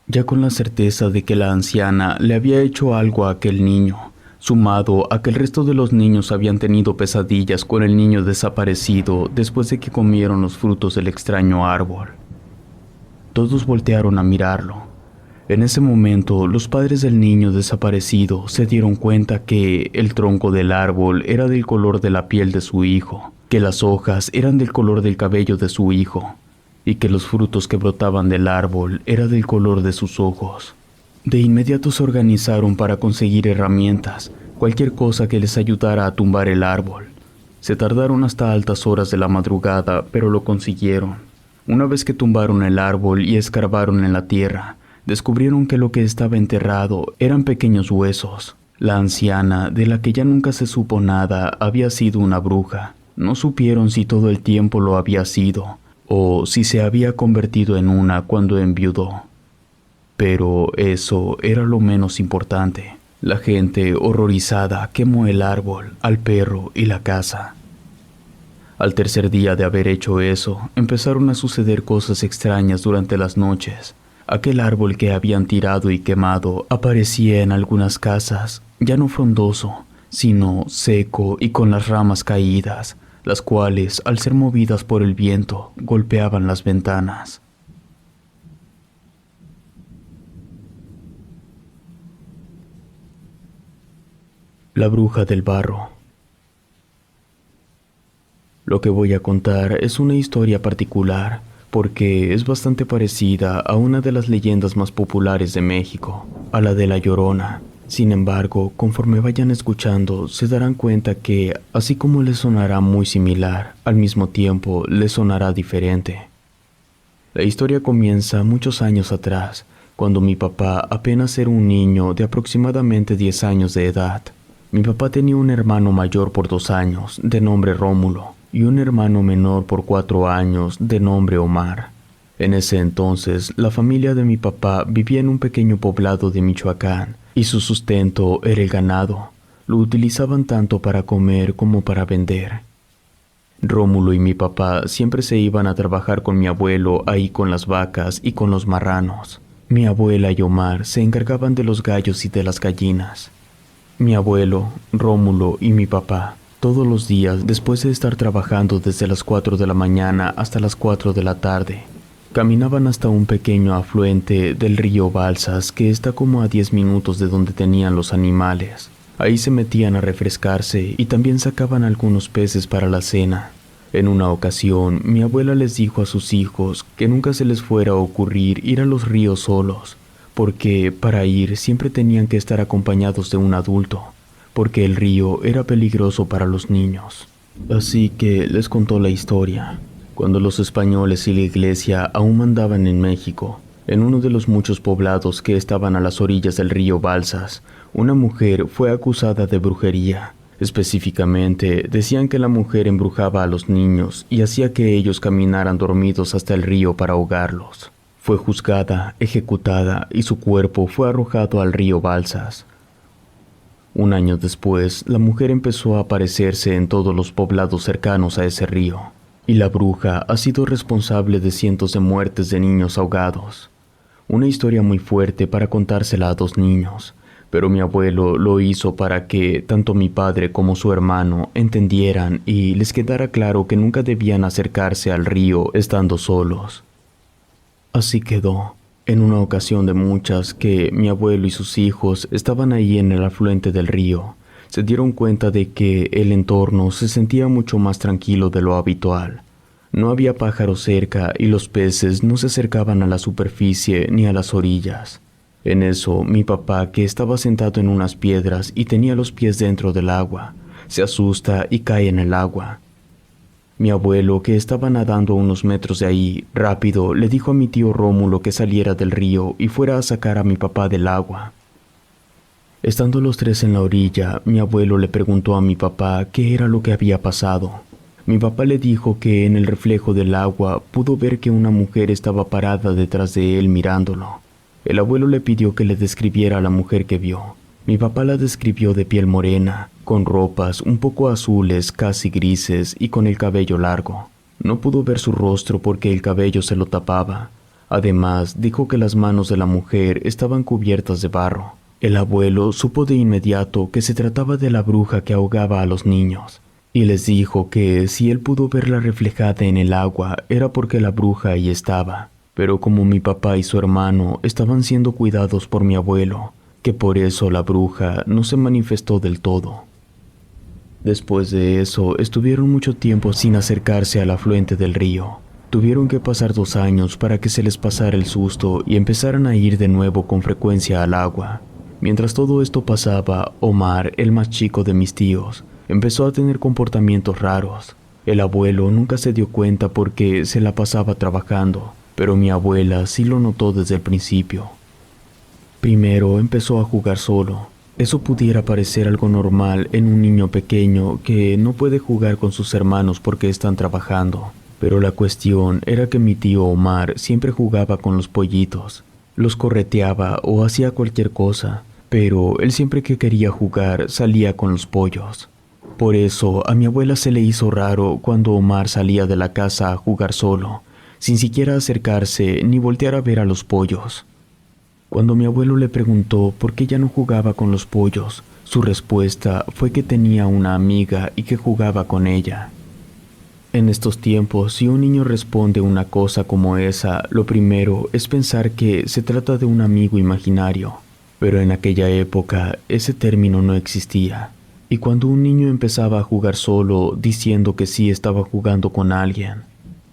Ya con la certeza de que la anciana le había hecho algo a aquel niño, sumado a que el resto de los niños habían tenido pesadillas con el niño desaparecido después de que comieron los frutos del extraño árbol. Todos voltearon a mirarlo. En ese momento, los padres del niño desaparecido se dieron cuenta que el tronco del árbol era del color de la piel de su hijo, que las hojas eran del color del cabello de su hijo, y que los frutos que brotaban del árbol eran del color de sus ojos. De inmediato se organizaron para conseguir herramientas, cualquier cosa que les ayudara a tumbar el árbol. Se tardaron hasta altas horas de la madrugada, pero lo consiguieron. Una vez que tumbaron el árbol y escarbaron en la tierra, descubrieron que lo que estaba enterrado eran pequeños huesos. La anciana, de la que ya nunca se supo nada, había sido una bruja. No supieron si todo el tiempo lo había sido, o si se había convertido en una cuando enviudó. Pero eso era lo menos importante. La gente, horrorizada, quemó el árbol, al perro y la casa. Al tercer día de haber hecho eso, empezaron a suceder cosas extrañas durante las noches. Aquel árbol que habían tirado y quemado aparecía en algunas casas, ya no frondoso, sino seco y con las ramas caídas, las cuales, al ser movidas por el viento, golpeaban las ventanas. La bruja del barro. Lo que voy a contar es una historia particular, porque es bastante parecida a una de las leyendas más populares de México, a la de La Llorona. Sin embargo, conforme vayan escuchando, se darán cuenta que, así como les sonará muy similar, al mismo tiempo les sonará diferente. La historia comienza muchos años atrás, cuando mi papá apenas era un niño de aproximadamente 10 años de edad. Mi papá tenía un hermano mayor por 2 años, de nombre Rómulo, y un hermano menor por 4 años, de nombre Omar. En ese entonces, la familia de mi papá vivía en un pequeño poblado de Michoacán, y su sustento era el ganado. Lo utilizaban tanto para comer como para vender. Rómulo y mi papá siempre se iban a trabajar con mi abuelo ahí con las vacas y con los marranos. Mi abuela y Omar se encargaban de los gallos y de las gallinas. Mi abuelo, Rómulo y mi papá, todos los días, después de estar trabajando desde las 4 de la mañana hasta las 4 de la tarde, caminaban hasta un pequeño afluente del río Balsas que está como a 10 minutos de donde tenían los animales. Ahí se metían a refrescarse y también sacaban algunos peces para la cena. En una ocasión, mi abuela les dijo a sus hijos que nunca se les fuera a ocurrir ir a los ríos solos, porque para ir siempre tenían que estar acompañados de un adulto, porque el río era peligroso para los niños. Así que les contó la historia. Cuando los españoles y la iglesia aún mandaban en México, en uno de los muchos poblados que estaban a las orillas del río Balsas, una mujer fue acusada de brujería. Específicamente, decían que la mujer embrujaba a los niños y hacía que ellos caminaran dormidos hasta el río para ahogarlos. Fue juzgada, ejecutada y su cuerpo fue arrojado al río Balsas. Un año después, la mujer empezó a aparecerse en todos los poblados cercanos a ese río, y la bruja ha sido responsable de cientos de muertes de niños ahogados. Una historia muy fuerte para contársela a 2 niños, pero mi abuelo lo hizo para que tanto mi padre como su hermano entendieran y les quedara claro que nunca debían acercarse al río estando solos. Así quedó. En una ocasión de muchas que mi abuelo y sus hijos estaban ahí en el afluente del río, se dieron cuenta de que el entorno se sentía mucho más tranquilo de lo habitual. No había pájaros cerca y los peces no se acercaban a la superficie ni a las orillas. En eso, mi papá, que estaba sentado en unas piedras y tenía los pies dentro del agua, se asusta y cae en el agua. Mi abuelo, que estaba nadando a unos metros de ahí, rápido le dijo a mi tío Rómulo que saliera del río y fuera a sacar a mi papá del agua. Estando los 3 en la orilla, mi abuelo le preguntó a mi papá qué era lo que había pasado. Mi papá le dijo que en el reflejo del agua pudo ver que una mujer estaba parada detrás de él mirándolo. El abuelo le pidió que le describiera a la mujer que vio. Mi papá la describió de piel morena, con ropas un poco azules, casi grises y con el cabello largo. No pudo ver su rostro porque el cabello se lo tapaba. Además, dijo que las manos de la mujer estaban cubiertas de barro. El abuelo supo de inmediato que se trataba de la bruja que ahogaba a los niños, y les dijo que si él pudo verla reflejada en el agua era porque la bruja ahí estaba. pero como mi papá y su hermano estaban siendo cuidados por mi abuelo, que por eso la bruja no se manifestó del todo. Después de eso, estuvieron mucho tiempo sin acercarse al afluente del río. Tuvieron que pasar 2 años para que se les pasara el susto y empezaran a ir de nuevo con frecuencia al agua. Mientras todo esto pasaba, Omar, el más chico de mis tíos, empezó a tener comportamientos raros. El abuelo nunca se dio cuenta porque se la pasaba trabajando, pero mi abuela sí lo notó desde el principio. Primero empezó a jugar solo. Eso pudiera parecer algo normal en un niño pequeño que no puede jugar con sus hermanos porque están trabajando. Pero la cuestión era que mi tío Omar siempre jugaba con los pollitos. Los correteaba o hacía cualquier cosa, pero él siempre que quería jugar salía con los pollos. Por eso a mi abuela se le hizo raro cuando Omar salía de la casa a jugar solo, sin siquiera acercarse ni voltear a ver a los pollos. Cuando mi abuelo le preguntó por qué ya no jugaba con los pollos, su respuesta fue que tenía una amiga y que jugaba con ella. En estos tiempos, si un niño responde una cosa como esa, lo primero es pensar que se trata de un amigo imaginario. Pero en aquella época, ese término no existía. Y cuando un niño empezaba a jugar solo, diciendo que sí estaba jugando con alguien,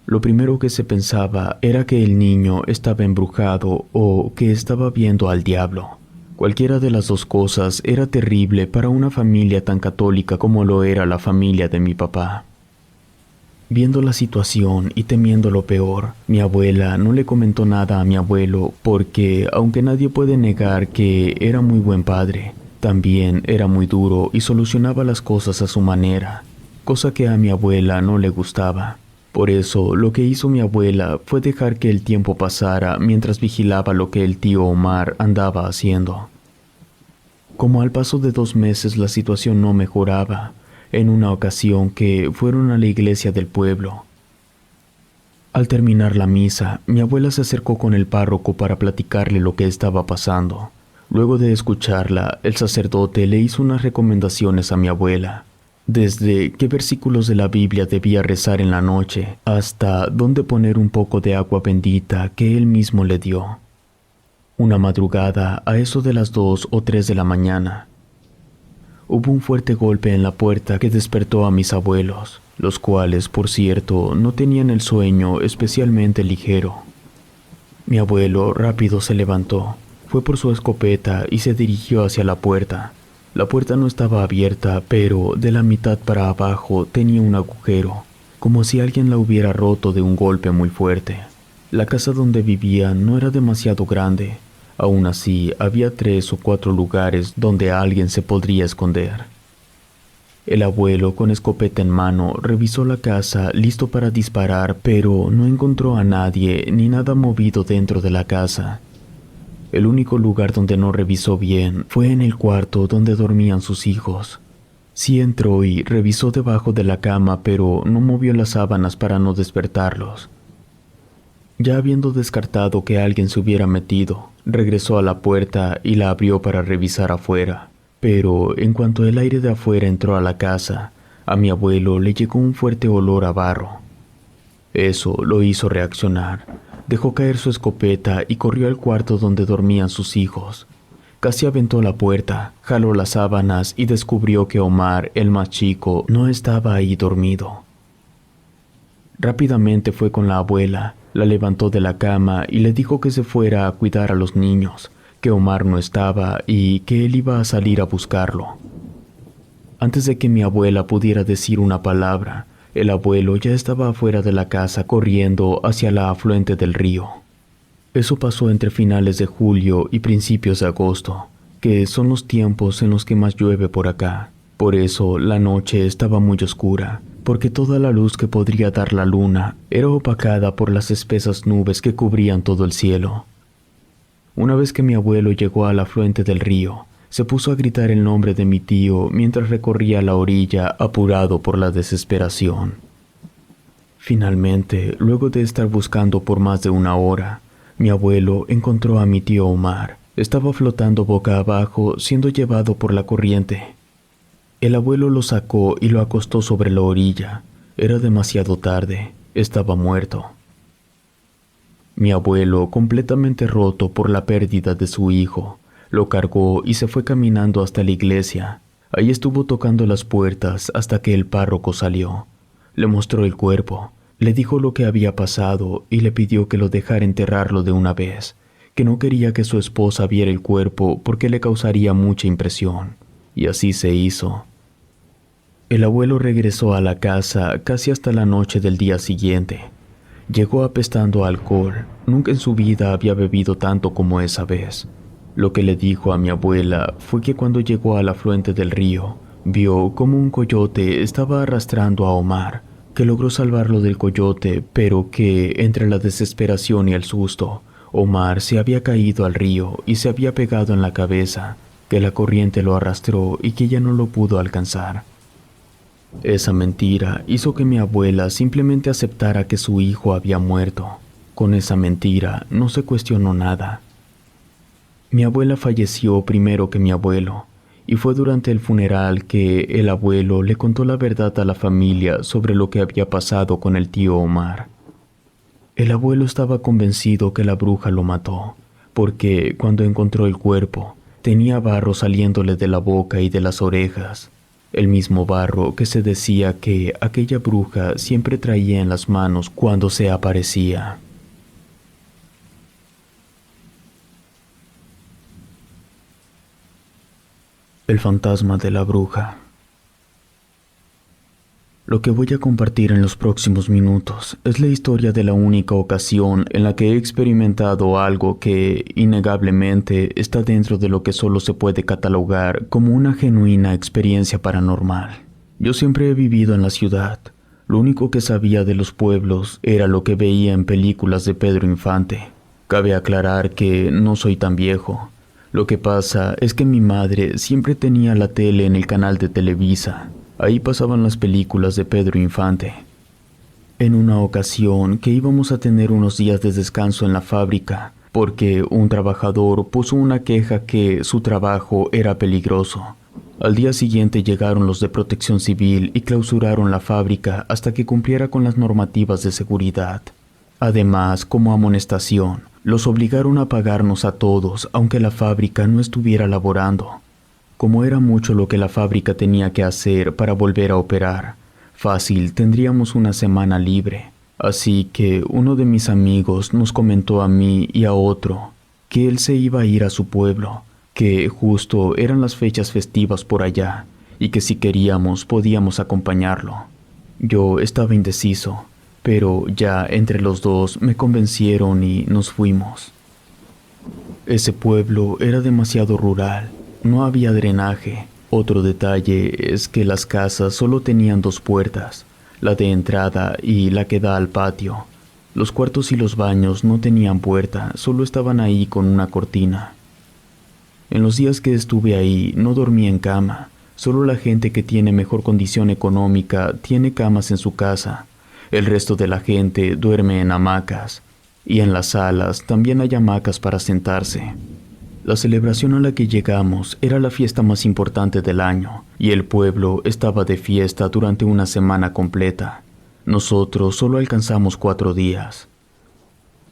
lo primero que se pensaba era que el niño estaba embrujado o que estaba viendo al diablo. Cualquiera de las dos cosas era terrible para una familia tan católica como lo era la familia de mi papá. Viendo la situación y temiendo lo peor, mi abuela no le comentó nada a mi abuelo porque, aunque nadie puede negar que era muy buen padre, también era muy duro y solucionaba las cosas a su manera, cosa que a mi abuela no le gustaba. Por eso, lo que hizo mi abuela fue dejar que el tiempo pasara mientras vigilaba lo que el tío Omar andaba haciendo. Como al paso de 2 meses la situación no mejoraba, en una ocasión que fueron a la iglesia del pueblo. Al terminar la misa, mi abuela se acercó con el párroco para platicarle lo que estaba pasando. Luego de escucharla, el sacerdote le hizo unas recomendaciones a mi abuela, desde qué versículos de la Biblia debía rezar en la noche, hasta dónde poner un poco de agua bendita que él mismo le dio. Una madrugada, a eso de las 2 o 3 de la mañana, hubo un fuerte golpe en la puerta que despertó a mis abuelos, los cuales, por cierto, no tenían el sueño especialmente ligero. Mi abuelo rápido se levantó, fue por su escopeta y se dirigió hacia la puerta. La puerta no estaba abierta, pero de la mitad para abajo tenía un agujero, como si alguien la hubiera roto de un golpe muy fuerte. La casa donde vivían no era demasiado grande. Aún así, había 3 o 4 lugares donde alguien se podría esconder. El abuelo, con escopeta en mano, revisó la casa listo para disparar, pero no encontró a nadie ni nada movido dentro de la casa. El único lugar donde no revisó bien fue en el cuarto donde dormían sus hijos. Sí entró y revisó debajo de la cama, pero no movió las sábanas para no despertarlos. Ya habiendo descartado que alguien se hubiera metido, regresó a la puerta y la abrió para revisar afuera. Pero en cuanto el aire de afuera entró a la casa, a mi abuelo le llegó un fuerte olor a barro. Eso lo hizo reaccionar. Dejó caer su escopeta y corrió al cuarto donde dormían sus hijos. Casi aventó la puerta, jaló las sábanas y descubrió que Omar, el más chico, no estaba ahí dormido. Rápidamente fue con la abuela, la levantó de la cama y le dijo que se fuera a cuidar a los niños, que Omar no estaba y que él iba a salir a buscarlo. Antes de que mi abuela pudiera decir una palabra, el abuelo ya estaba afuera de la casa corriendo hacia la afluente del río. Eso pasó entre finales de julio y principios de agosto, que son los tiempos en los que más llueve por acá. Por eso la noche estaba muy oscura, porque toda la luz que podría dar la luna era opacada por las espesas nubes que cubrían todo el cielo. Una vez que mi abuelo llegó a la afluente del río, se puso a gritar el nombre de mi tío mientras recorría la orilla apurado por la desesperación. Finalmente, luego de estar buscando por más de 1 hora, mi abuelo encontró a mi tío Omar. Estaba flotando boca abajo, siendo llevado por la corriente. El abuelo lo sacó y lo acostó sobre la orilla. Era demasiado tarde. Estaba muerto. Mi abuelo, completamente roto por la pérdida de su hijo, lo cargó y se fue caminando hasta la iglesia. Ahí estuvo tocando las puertas hasta que el párroco salió. Le mostró el cuerpo, le dijo lo que había pasado y le pidió que lo dejara enterrarlo de una vez, que no quería que su esposa viera el cuerpo porque le causaría mucha impresión. Y así se hizo. El abuelo regresó a la casa casi hasta la noche del día siguiente. Llegó apestando a alcohol. Nunca en su vida había bebido tanto como esa vez. Lo que le dijo a mi abuela fue que cuando llegó al afluente del río, vio como un coyote estaba arrastrando a Omar, que logró salvarlo del coyote, pero que, entre la desesperación y el susto, Omar se había caído al río y se había pegado en la cabeza, que la corriente lo arrastró y que ella no lo pudo alcanzar. Esa mentira hizo que mi abuela simplemente aceptara que su hijo había muerto. Con esa mentira no se cuestionó nada. Mi abuela falleció primero que mi abuelo, y fue durante el funeral que el abuelo le contó la verdad a la familia sobre lo que había pasado con el tío Omar. El abuelo estaba convencido que la bruja lo mató, porque cuando encontró el cuerpo, tenía barro saliéndole de la boca y de las orejas. El mismo barro que se decía que aquella bruja siempre traía en las manos cuando se aparecía. El fantasma de la bruja. Lo que voy a compartir en los próximos minutos es la historia de la única ocasión en la que he experimentado algo que, innegablemente, está dentro de lo que solo se puede catalogar como una genuina experiencia paranormal. Yo siempre he vivido en la ciudad. Lo único que sabía de los pueblos era lo que veía en películas de Pedro Infante. Cabe aclarar que no soy tan viejo. Lo que pasa es que mi madre siempre tenía la tele en el canal de Televisa. Ahí pasaban las películas de Pedro Infante. En una ocasión que íbamos a tener unos días de descanso en la fábrica, porque un trabajador puso una queja que su trabajo era peligroso. Al día siguiente llegaron los de Protección Civil y clausuraron la fábrica hasta que cumpliera con las normativas de seguridad. Además, como amonestación, los obligaron a pagarnos a todos, aunque la fábrica no estuviera laborando. Como era mucho lo que la fábrica tenía que hacer para volver a operar, fácil tendríamos una semana libre. Así que uno de mis amigos nos comentó a mí y a otro que él se iba a ir a su pueblo, que justo eran las fechas festivas por allá y que si queríamos podíamos acompañarlo. Yo estaba indeciso, pero ya entre los dos me convencieron y nos fuimos. Ese pueblo era demasiado rural. No había drenaje. Otro detalle es que las casas solo tenían dos puertas, la de entrada y la que da al patio. Los cuartos y los baños no tenían puerta, solo estaban ahí con una cortina. En los días que estuve ahí no dormí en cama. Solo la gente que tiene mejor condición económica tiene camas en su casa. El resto de la gente duerme en hamacas. Y en las salas también hay hamacas para sentarse. La celebración a la que llegamos era la fiesta más importante del año, y el pueblo estaba de fiesta durante una semana completa. Nosotros solo alcanzamos 4 días.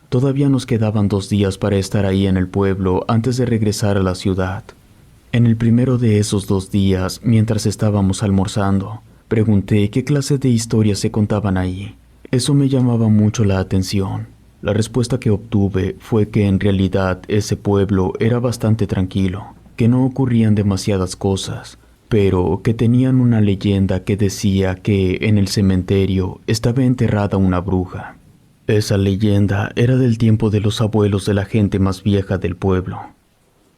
Todavía nos quedaban 2 días para estar ahí en el pueblo antes de regresar a la ciudad. En el primero de esos 2 días, mientras estábamos almorzando, pregunté qué clase de historias se contaban ahí. Eso me llamaba mucho la atención. La respuesta que obtuve fue que en realidad ese pueblo era bastante tranquilo, que no ocurrían demasiadas cosas, pero que tenían una leyenda que decía que en el cementerio estaba enterrada una bruja. Esa leyenda era del tiempo de los abuelos de la gente más vieja del pueblo.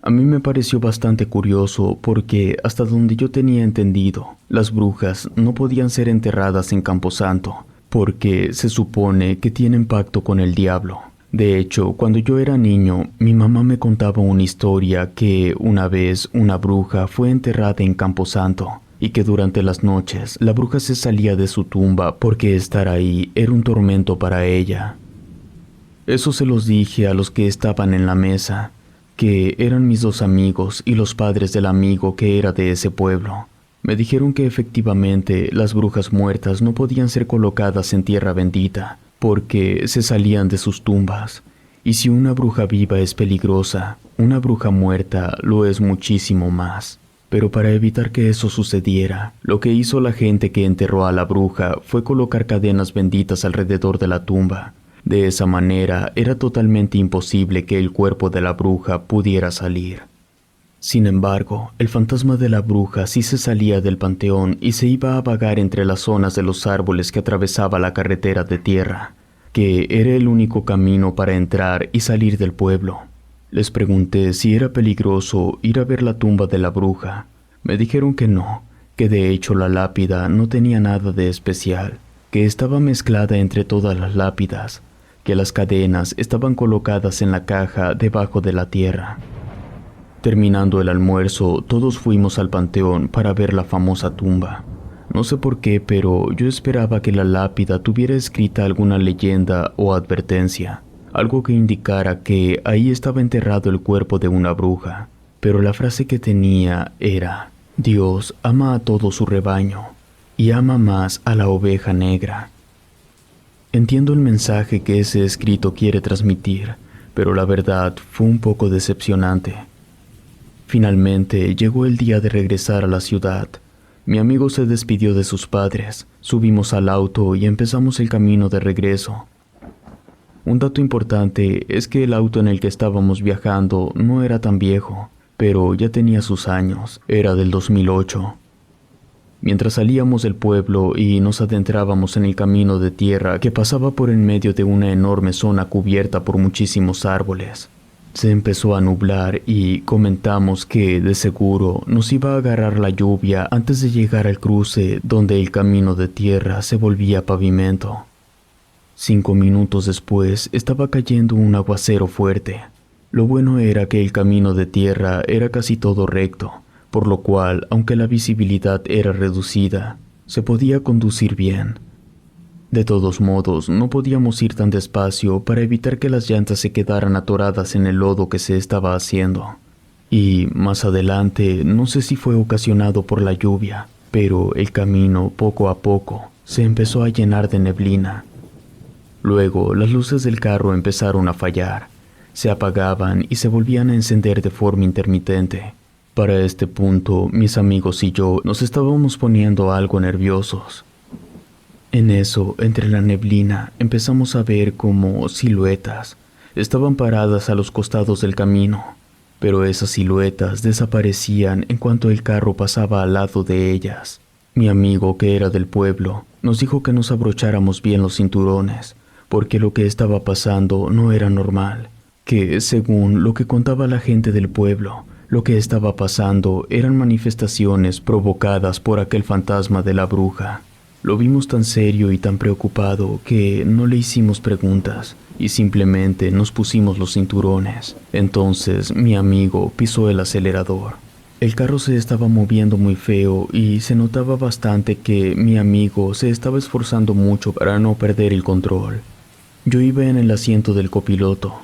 A mí me pareció bastante curioso porque, hasta donde yo tenía entendido, las brujas no podían ser enterradas en Camposanto, porque se supone que tienen pacto con el diablo. De hecho, cuando yo era niño, mi mamá me contaba una historia que una vez una bruja fue enterrada en Camposanto y que durante las noches la bruja se salía de su tumba porque estar ahí era un tormento para ella. Eso se los dije a los que estaban en la mesa, que eran mis 2 amigos y los padres del amigo que era de ese pueblo. Me dijeron que efectivamente las brujas muertas no podían ser colocadas en tierra bendita porque se salían de sus tumbas Y si una bruja viva es peligrosa, una bruja muerta lo es muchísimo más. Pero para evitar que eso sucediera, lo que hizo la gente que enterró a la bruja fue colocar cadenas benditas alrededor de la tumba. De esa manera era totalmente imposible que el cuerpo de la bruja pudiera salir. Sin embargo, el fantasma de la bruja sí se salía del panteón y se iba a vagar entre las zonas de los árboles que atravesaba la carretera de tierra, que era el único camino para entrar y salir del pueblo. Les pregunté si era peligroso ir a ver la tumba de la bruja. Me dijeron que no, que de hecho la lápida no tenía nada de especial, que estaba mezclada entre todas las lápidas, que las cadenas estaban colocadas en la caja debajo de la tierra. Terminando el almuerzo, todos fuimos al panteón para ver la famosa tumba. No sé por qué, pero yo esperaba que la lápida tuviera escrita alguna leyenda o advertencia, algo que indicara que ahí estaba enterrado el cuerpo de una bruja. Pero la frase que tenía era: Dios ama a todo su rebaño y ama más a la oveja negra. Entiendo el mensaje que ese escrito quiere transmitir, pero la verdad fue un poco decepcionante. Finalmente llegó el día de regresar a la ciudad. Mi amigo se despidió de sus padres, subimos al auto y empezamos el camino de regreso. Un dato importante es que el auto en el que estábamos viajando no era tan viejo, pero ya tenía sus años, era del 2008. Mientras salíamos del pueblo y nos adentrábamos en el camino de tierra que pasaba por en medio de una enorme zona cubierta por muchísimos árboles, se empezó a nublar y comentamos que de seguro nos iba a agarrar la lluvia antes de llegar al cruce donde el camino de tierra se volvía pavimento. 5 minutos después estaba cayendo un aguacero fuerte. Lo bueno era que el camino de tierra era casi todo recto, por lo cual, aunque la visibilidad era reducida, se podía conducir bien. De todos modos, no podíamos ir tan despacio para evitar que las llantas se quedaran atoradas en el lodo que se estaba haciendo. Y más adelante, no sé si fue ocasionado por la lluvia, pero el camino, poco a poco, se empezó a llenar de neblina. Luego, las luces del carro empezaron a fallar. Se apagaban y se volvían a encender de forma intermitente. Para este punto, mis amigos y yo nos estábamos poniendo algo nerviosos. En eso, entre la neblina, empezamos a ver como siluetas. Estaban paradas a los costados del camino, pero esas siluetas desaparecían en cuanto el carro pasaba al lado de ellas. Mi amigo, que era del pueblo, nos dijo que nos abrocháramos bien los cinturones, porque lo que estaba pasando no era normal, que según lo que contaba la gente del pueblo, lo que estaba pasando eran manifestaciones provocadas por aquel fantasma de la bruja. Lo vimos tan serio y tan preocupado que no le hicimos preguntas y simplemente nos pusimos los cinturones. Entonces mi amigo pisó el acelerador. El carro se estaba moviendo muy feo y se notaba bastante que mi amigo se estaba esforzando mucho para no perder el control. Yo iba en el asiento del copiloto.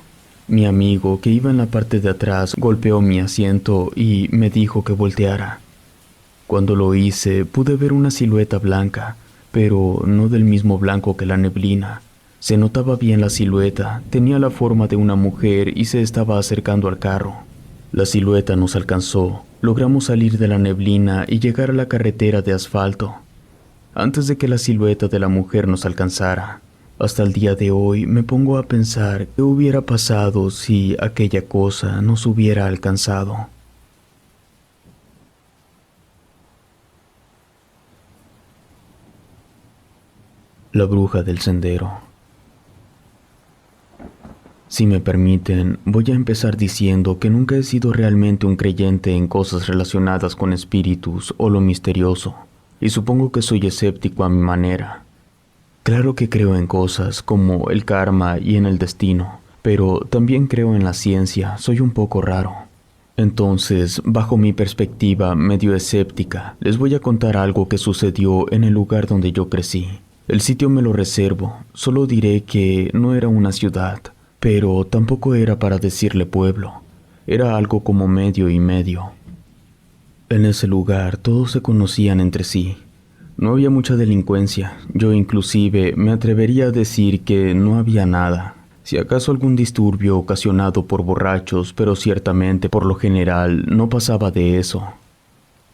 Mi amigo, que iba en la parte de atrás, golpeó mi asiento y me dijo que volteara. Cuando lo hice, pude ver una silueta blanca, pero no del mismo blanco que la neblina. Se notaba bien la silueta, tenía la forma de una mujer y se estaba acercando al carro. La silueta nos alcanzó, logramos salir de la neblina y llegar a la carretera de asfalto, antes de que la silueta de la mujer nos alcanzara. Hasta el día de hoy me pongo a pensar qué hubiera pasado si aquella cosa nos hubiera alcanzado. La bruja del sendero. Si me permiten, voy a empezar diciendo que nunca he sido realmente un creyente en cosas relacionadas con espíritus o lo misterioso, y supongo que soy escéptico a mi manera. Claro que creo en cosas como el karma y en el destino, pero también creo en la ciencia, soy un poco raro. Entonces, bajo mi perspectiva medio escéptica, les voy a contar algo que sucedió en el lugar donde yo crecí. El sitio me lo reservo, solo diré que no era una ciudad, pero tampoco era para decirle pueblo, era algo como medio y medio. En ese lugar todos se conocían entre sí. No había mucha delincuencia, yo inclusive me atrevería a decir que no había nada. Si acaso algún disturbio ocasionado por borrachos, pero ciertamente por lo general no pasaba de eso.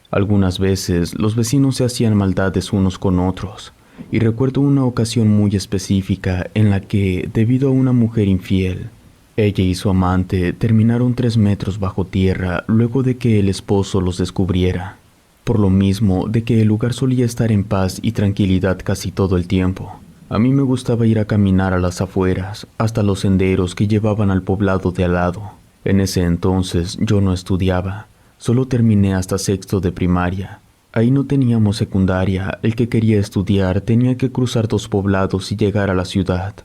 Algunas veces los vecinos se hacían maldades unos con otros, y recuerdo una ocasión muy específica en la que, debido a una mujer infiel, ella y su amante terminaron 3 metros bajo tierra luego de que el esposo los descubriera. Por lo mismo de que el lugar solía estar en paz y tranquilidad casi todo el tiempo. A mí me gustaba ir a caminar a las afueras, hasta los senderos que llevaban al poblado de al lado. En ese entonces yo no estudiaba, solo terminé hasta sexto de primaria. Ahí no teníamos secundaria, el que quería estudiar tenía que cruzar 2 poblados y llegar a la ciudad.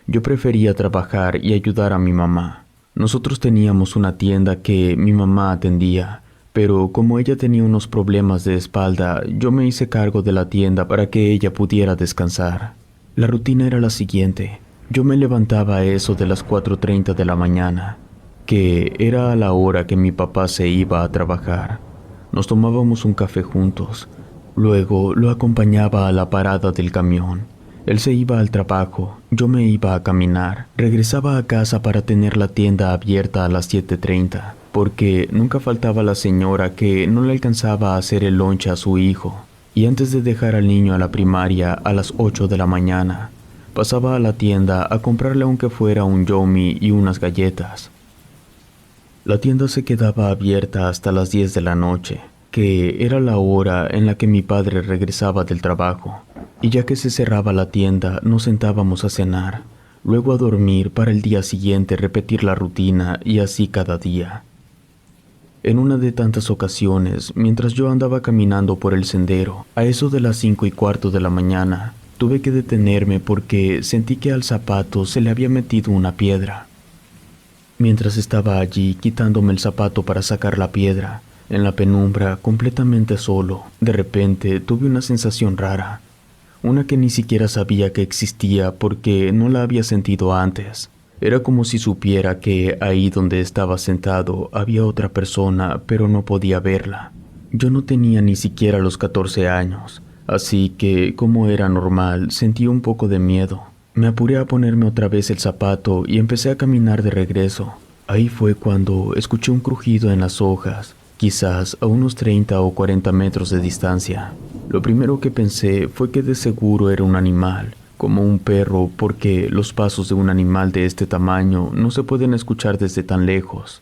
Yo prefería trabajar y ayudar a mi mamá. Nosotros teníamos una tienda que mi mamá atendía, pero como ella tenía unos problemas de espalda, yo me hice cargo de la tienda para que ella pudiera descansar. La rutina era la siguiente. Yo me levantaba a eso de las 4:30 de la mañana, que era a la hora que mi papá se iba a trabajar. Nos tomábamos un café juntos. Luego lo acompañaba a la parada del camión. Él se iba al trabajo, yo me iba a caminar. Regresaba a casa para tener la tienda abierta a las 7:30, porque nunca faltaba la señora que no le alcanzaba a hacer el lonche a su hijo. Y antes de dejar al niño a la primaria a las 8 de la mañana, pasaba a la tienda a comprarle aunque fuera un yomi y unas galletas. La tienda se quedaba abierta hasta las 10 de la noche, que era la hora en la que mi padre regresaba del trabajo. Y ya que se cerraba la tienda, nos sentábamos a cenar, luego a dormir para el día siguiente repetir la rutina y así cada día. En una de tantas ocasiones, mientras yo andaba caminando por el sendero, a eso de las 5:15 de la mañana, tuve que detenerme porque sentí que al zapato se le había metido una piedra. Mientras estaba allí quitándome el zapato para sacar la piedra, en la penumbra, completamente solo, de repente tuve una sensación rara. Una que ni siquiera sabía que existía porque no la había sentido antes. Era como si supiera que ahí donde estaba sentado había otra persona, pero no podía verla. Yo no tenía ni siquiera los 14 años, así que, como era normal, sentí un poco de miedo. Me apuré a ponerme otra vez el zapato y empecé a caminar de regreso. Ahí fue cuando escuché un crujido en las hojas, quizás a unos 30 o 40 metros de distancia. Lo primero que pensé fue que de seguro era un animal, como un perro, porque los pasos de un animal de este tamaño no se pueden escuchar desde tan lejos.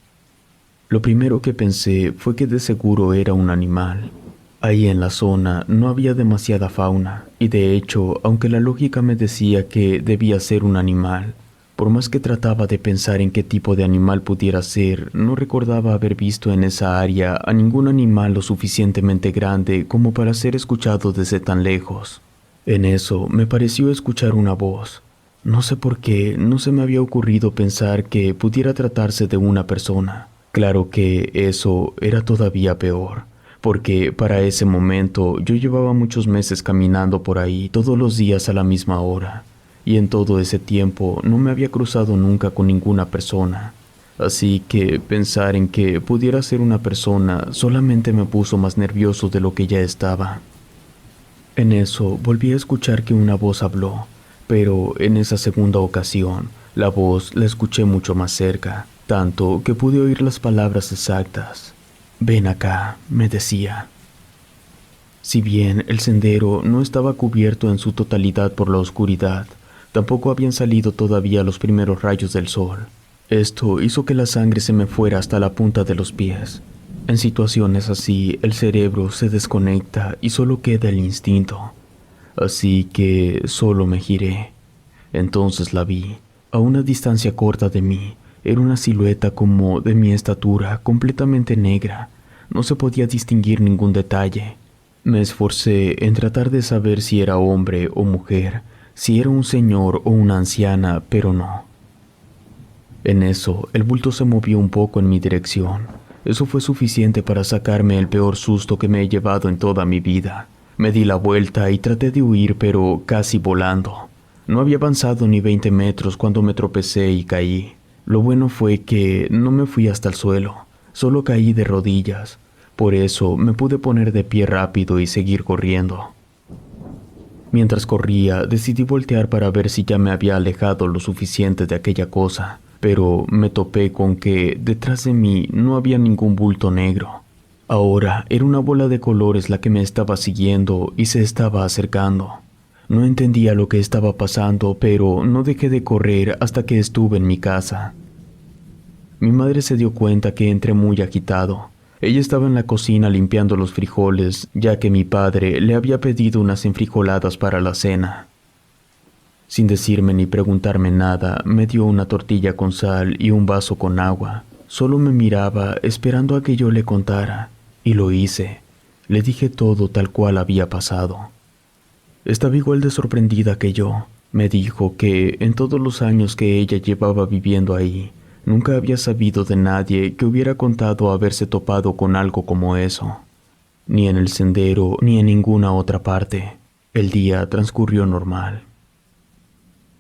Lo primero que pensé fue que de seguro era un animal. Ahí en la zona no había demasiada fauna, y de hecho, aunque la lógica me decía que debía ser un animal, por más que trataba de pensar en qué tipo de animal pudiera ser, no recordaba haber visto en esa área a ningún animal lo suficientemente grande como para ser escuchado desde tan lejos. En eso me pareció escuchar una voz. No sé por qué, no se me había ocurrido pensar que pudiera tratarse de una persona. Claro que eso era todavía peor, porque para ese momento yo llevaba muchos meses caminando por ahí todos los días a la misma hora. Y en todo ese tiempo no me había cruzado nunca con ninguna persona. Así que pensar en que pudiera ser una persona solamente me puso más nervioso de lo que ya estaba. En eso volví a escuchar que una voz habló, pero en esa segunda ocasión la voz la escuché mucho más cerca, tanto que pude oír las palabras exactas. «Ven acá», me decía. Si bien el sendero no estaba cubierto en su totalidad por la oscuridad, tampoco habían salido todavía los primeros rayos del sol. Esto hizo que la sangre se me fuera hasta la punta de los pies. En situaciones así, el cerebro se desconecta y solo queda el instinto. Así que solo me giré. Entonces la vi, a una distancia corta de mí. Era una silueta como de mi estatura, completamente negra. No se podía distinguir ningún detalle. Me esforcé en tratar de saber si era hombre o mujer, si era un señor o una anciana, pero no. En eso, el bulto se movió un poco en mi dirección. Eso fue suficiente para sacarme el peor susto que me he llevado en toda mi vida. Me di la vuelta y traté de huir, pero casi volando. No había avanzado ni 20 metros cuando me tropecé y caí. Lo bueno fue que no me fui hasta el suelo, solo caí de rodillas. Por eso me pude poner de pie rápido y seguir corriendo. Mientras corría, decidí voltear para ver si ya me había alejado lo suficiente de aquella cosa, pero me topé con que detrás de mí no había ningún bulto negro. Ahora era una bola de colores la que me estaba siguiendo y se estaba acercando. No entendía lo que estaba pasando, pero no dejé de correr hasta que estuve en mi casa. Mi madre se dio cuenta que entré muy agitado. Ella estaba en la cocina limpiando los frijoles, ya que mi padre le había pedido unas enfrijoladas para la cena. Sin decirme ni preguntarme nada, me dio una tortilla con sal y un vaso con agua. Solo me miraba esperando a que yo le contara, y lo hice. Le dije todo tal cual había pasado. Estaba igual de sorprendida que yo. Me dijo que en todos los años que ella llevaba viviendo ahí, nunca había sabido de nadie que hubiera contado haberse topado con algo como eso. Ni en el sendero ni en ninguna otra parte. El día transcurrió normal.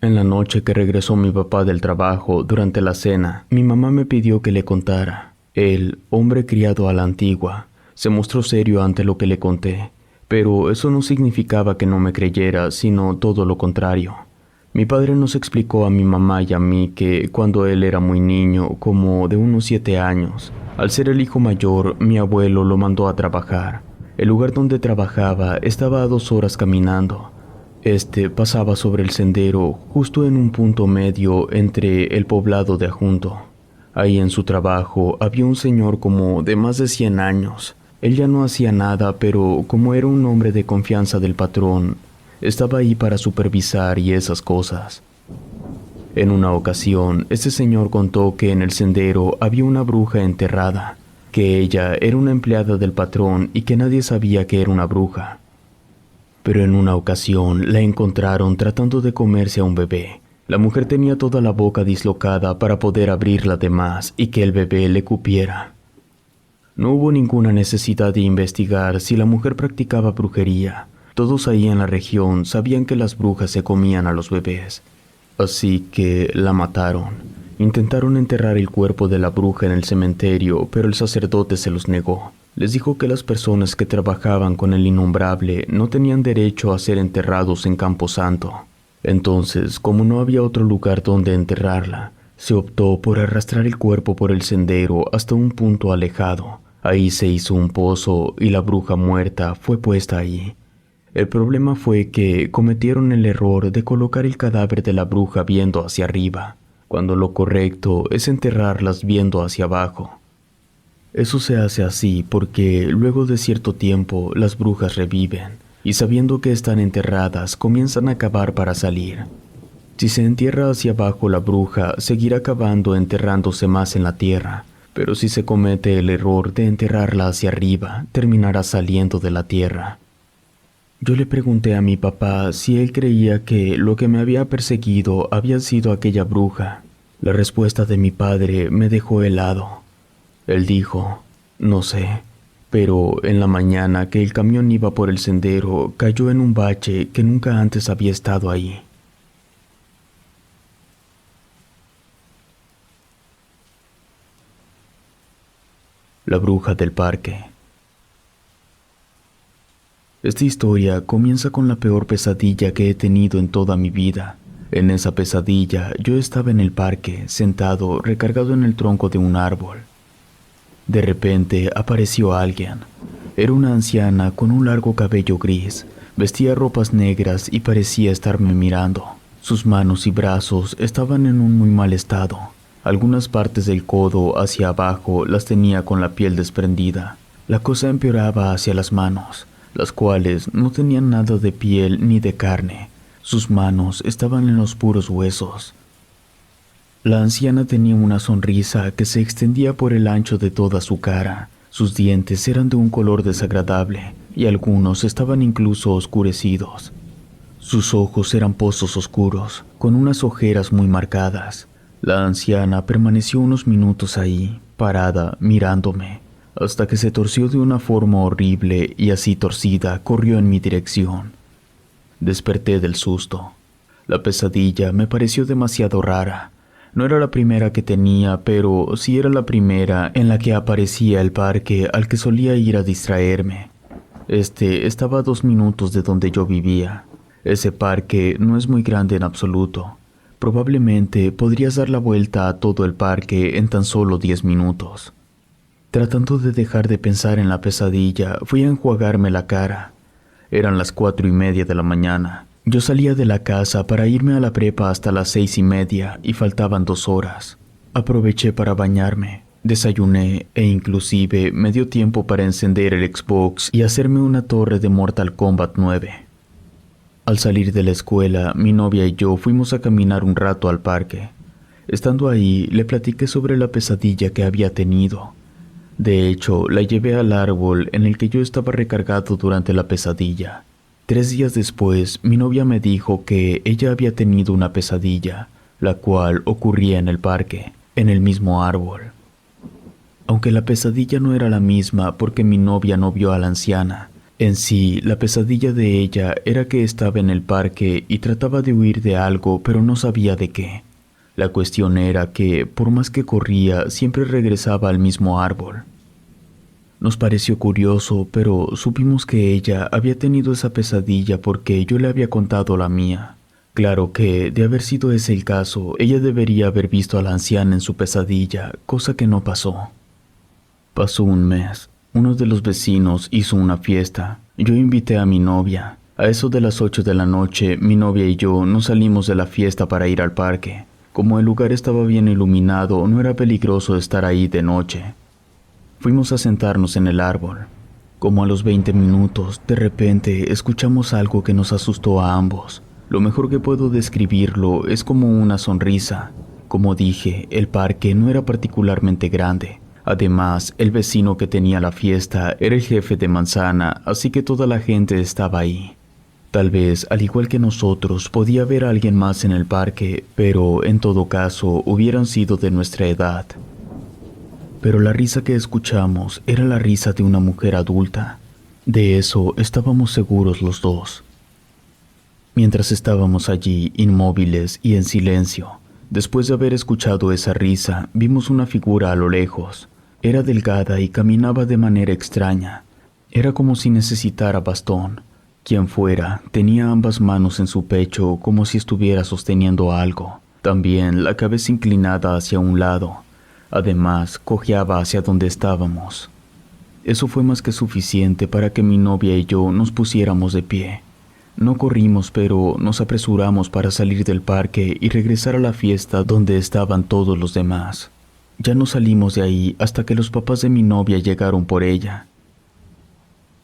En la noche que regresó mi papá del trabajo, durante la cena, mi mamá me pidió que le contara. Él, hombre criado a la antigua, se mostró serio ante lo que le conté, pero eso no significaba que no me creyera, sino todo lo contrario. Mi padre nos explicó a mi mamá y a mí que cuando él era muy niño, como de unos 7 años, al ser el hijo mayor, mi abuelo lo mandó a trabajar. El lugar donde trabajaba estaba a 2 horas caminando. Este pasaba sobre el sendero justo en un punto medio entre el poblado de Ajunto. Ahí en su trabajo había un señor como de más de 100 años. Él ya no hacía nada, pero como era un hombre de confianza del patrón, estaba ahí para supervisar y esas cosas. En una ocasión, este señor contó que en el sendero había una bruja enterrada, que ella era una empleada del patrón y que nadie sabía que era una bruja. Pero en una ocasión la encontraron tratando de comerse a un bebé. La mujer tenía toda la boca dislocada para poder abrirla de más y que el bebé le cupiera. No hubo ninguna necesidad de investigar si la mujer practicaba brujería. Todos ahí en la región sabían que las brujas se comían a los bebés. Así que la mataron. Intentaron enterrar el cuerpo de la bruja en el cementerio, pero el sacerdote se los negó. Les dijo que las personas que trabajaban con el innombrable no tenían derecho a ser enterrados en Camposanto. Entonces, como no había otro lugar donde enterrarla, se optó por arrastrar el cuerpo por el sendero hasta un punto alejado. Ahí se hizo un pozo y la bruja muerta fue puesta allí. El problema fue que cometieron el error de colocar el cadáver de la bruja viendo hacia arriba, cuando lo correcto es enterrarlas viendo hacia abajo. Eso se hace así porque luego de cierto tiempo las brujas reviven y sabiendo que están enterradas comienzan a cavar para salir. Si se entierra hacia abajo la bruja seguirá cavando enterrándose más en la tierra, pero si se comete el error de enterrarla hacia arriba terminará saliendo de la tierra. Yo le pregunté a mi papá si él creía que lo que me había perseguido había sido aquella bruja. La respuesta de mi padre me dejó helado. Él dijo, no sé, pero en la mañana que el camión iba por el sendero cayó en un bache que nunca antes había estado ahí. La bruja del parque. Esta historia comienza con la peor pesadilla que he tenido en toda mi vida. En esa pesadilla yo estaba en el parque, sentado, recargado en el tronco de un árbol. De repente apareció alguien. Era una anciana con un largo cabello gris, vestía ropas negras y parecía estarme mirando. Sus manos y brazos estaban en un muy mal estado. Algunas partes del codo hacia abajo las tenía con la piel desprendida. La cosa empeoraba hacia las manos, las cuales no tenían nada de piel ni de carne. Sus manos estaban en los puros huesos. La anciana tenía una sonrisa que se extendía por el ancho de toda su cara. Sus dientes eran de un color desagradable y algunos estaban incluso oscurecidos. Sus ojos eran pozos oscuros, con unas ojeras muy marcadas. La anciana permaneció unos minutos ahí, parada, mirándome, hasta que se torció de una forma horrible y así torcida corrió en mi dirección. Desperté del susto. La pesadilla me pareció demasiado rara. No era la primera que tenía, pero sí era la primera en la que aparecía el parque al que solía ir a distraerme. Este estaba a 2 minutos de donde yo vivía. Ese parque no es muy grande en absoluto. Probablemente podrías dar la vuelta a todo el parque en tan solo 10 minutos. Tratando de dejar de pensar en la pesadilla, fui a enjuagarme la cara. Eran las 4:30 de la mañana. Yo salía de la casa para irme a la prepa hasta las 6:30 y faltaban 2 horas. Aproveché para bañarme, desayuné e inclusive me dio tiempo para encender el Xbox y hacerme una torre de Mortal Kombat 9. Al salir de la escuela, mi novia y yo fuimos a caminar un rato al parque. Estando ahí, le platiqué sobre la pesadilla que había tenido. De hecho, la llevé al árbol en el que yo estaba recargado durante la pesadilla. 3 días después, mi novia me dijo que ella había tenido una pesadilla, la cual ocurría en el parque, en el mismo árbol. Aunque la pesadilla no era la misma porque mi novia no vio a la anciana, en sí, la pesadilla de ella era que estaba en el parque y trataba de huir de algo, pero no sabía de qué. La cuestión era que, por más que corría, siempre regresaba al mismo árbol. Nos pareció curioso, pero supimos que ella había tenido esa pesadilla porque yo le había contado la mía. Claro que, de haber sido ese el caso, ella debería haber visto a la anciana en su pesadilla, cosa que no pasó. Pasó un mes. Uno de los vecinos hizo una fiesta. Yo invité a mi novia. A eso de las 8 de la noche, mi novia y yo nos salimos de la fiesta para ir al parque. Como el lugar estaba bien iluminado, no era peligroso estar ahí de noche. Fuimos a sentarnos en el árbol. Como a los 20 minutos, de repente, escuchamos algo que nos asustó a ambos. Lo mejor que puedo describirlo es como una sonrisa. Como dije, el parque no era particularmente grande. Además, el vecino que tenía la fiesta era el jefe de manzana, así que toda la gente estaba ahí. Tal vez, al igual que nosotros, podía haber alguien más en el parque, pero en todo caso hubieran sido de nuestra edad. Pero la risa que escuchamos era la risa de una mujer adulta. De eso estábamos seguros los dos. Mientras estábamos allí, inmóviles y en silencio, después de haber escuchado esa risa, vimos una figura a lo lejos. Era delgada y caminaba de manera extraña. Era como si necesitara bastón. Quien fuera, tenía ambas manos en su pecho como si estuviera sosteniendo algo. También la cabeza inclinada hacia un lado. Además, cojeaba hacia donde estábamos. Eso fue más que suficiente para que mi novia y yo nos pusiéramos de pie. No corrimos, pero nos apresuramos para salir del parque y regresar a la fiesta donde estaban todos los demás. Ya no salimos de ahí hasta que los papás de mi novia llegaron por ella.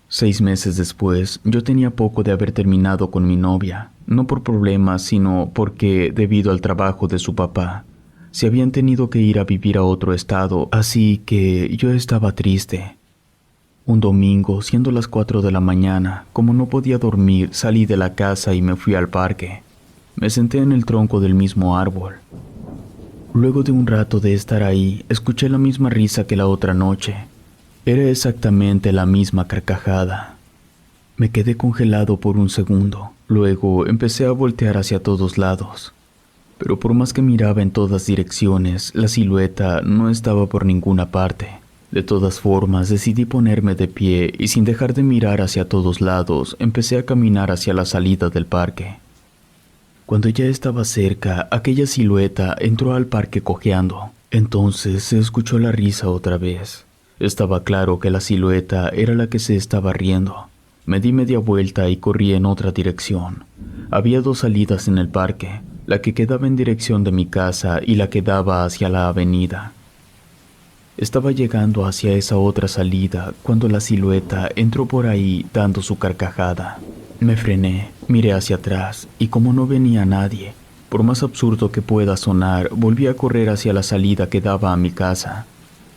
6 meses después, yo tenía poco de haber terminado con mi novia, no por problemas, sino porque, debido al trabajo de su papá, se habían tenido que ir a vivir a otro estado, así que yo estaba triste. Un domingo, siendo las 4 de la mañana, como no podía dormir, salí de la casa y me fui al parque. Me senté en el tronco del mismo árbol. Luego de un rato de estar ahí, escuché la misma risa que la otra noche. Era exactamente la misma carcajada. Me quedé congelado por un segundo. Luego empecé a voltear hacia todos lados. Pero por más que miraba en todas direcciones, la silueta no estaba por ninguna parte. De todas formas, decidí ponerme de pie y sin dejar de mirar hacia todos lados, empecé a caminar hacia la salida del parque. Cuando ya estaba cerca, aquella silueta entró al parque cojeando. Entonces se escuchó la risa otra vez. Estaba claro que la silueta era la que se estaba riendo. Me di media vuelta y corrí en otra dirección. Había 2 salidas en el parque, la que quedaba en dirección de mi casa y la que daba hacia la avenida. Estaba llegando hacia esa otra salida cuando la silueta entró por ahí dando su carcajada. Me frené, miré hacia atrás y como no venía nadie, por más absurdo que pueda sonar, volví a correr hacia la salida que daba a mi casa.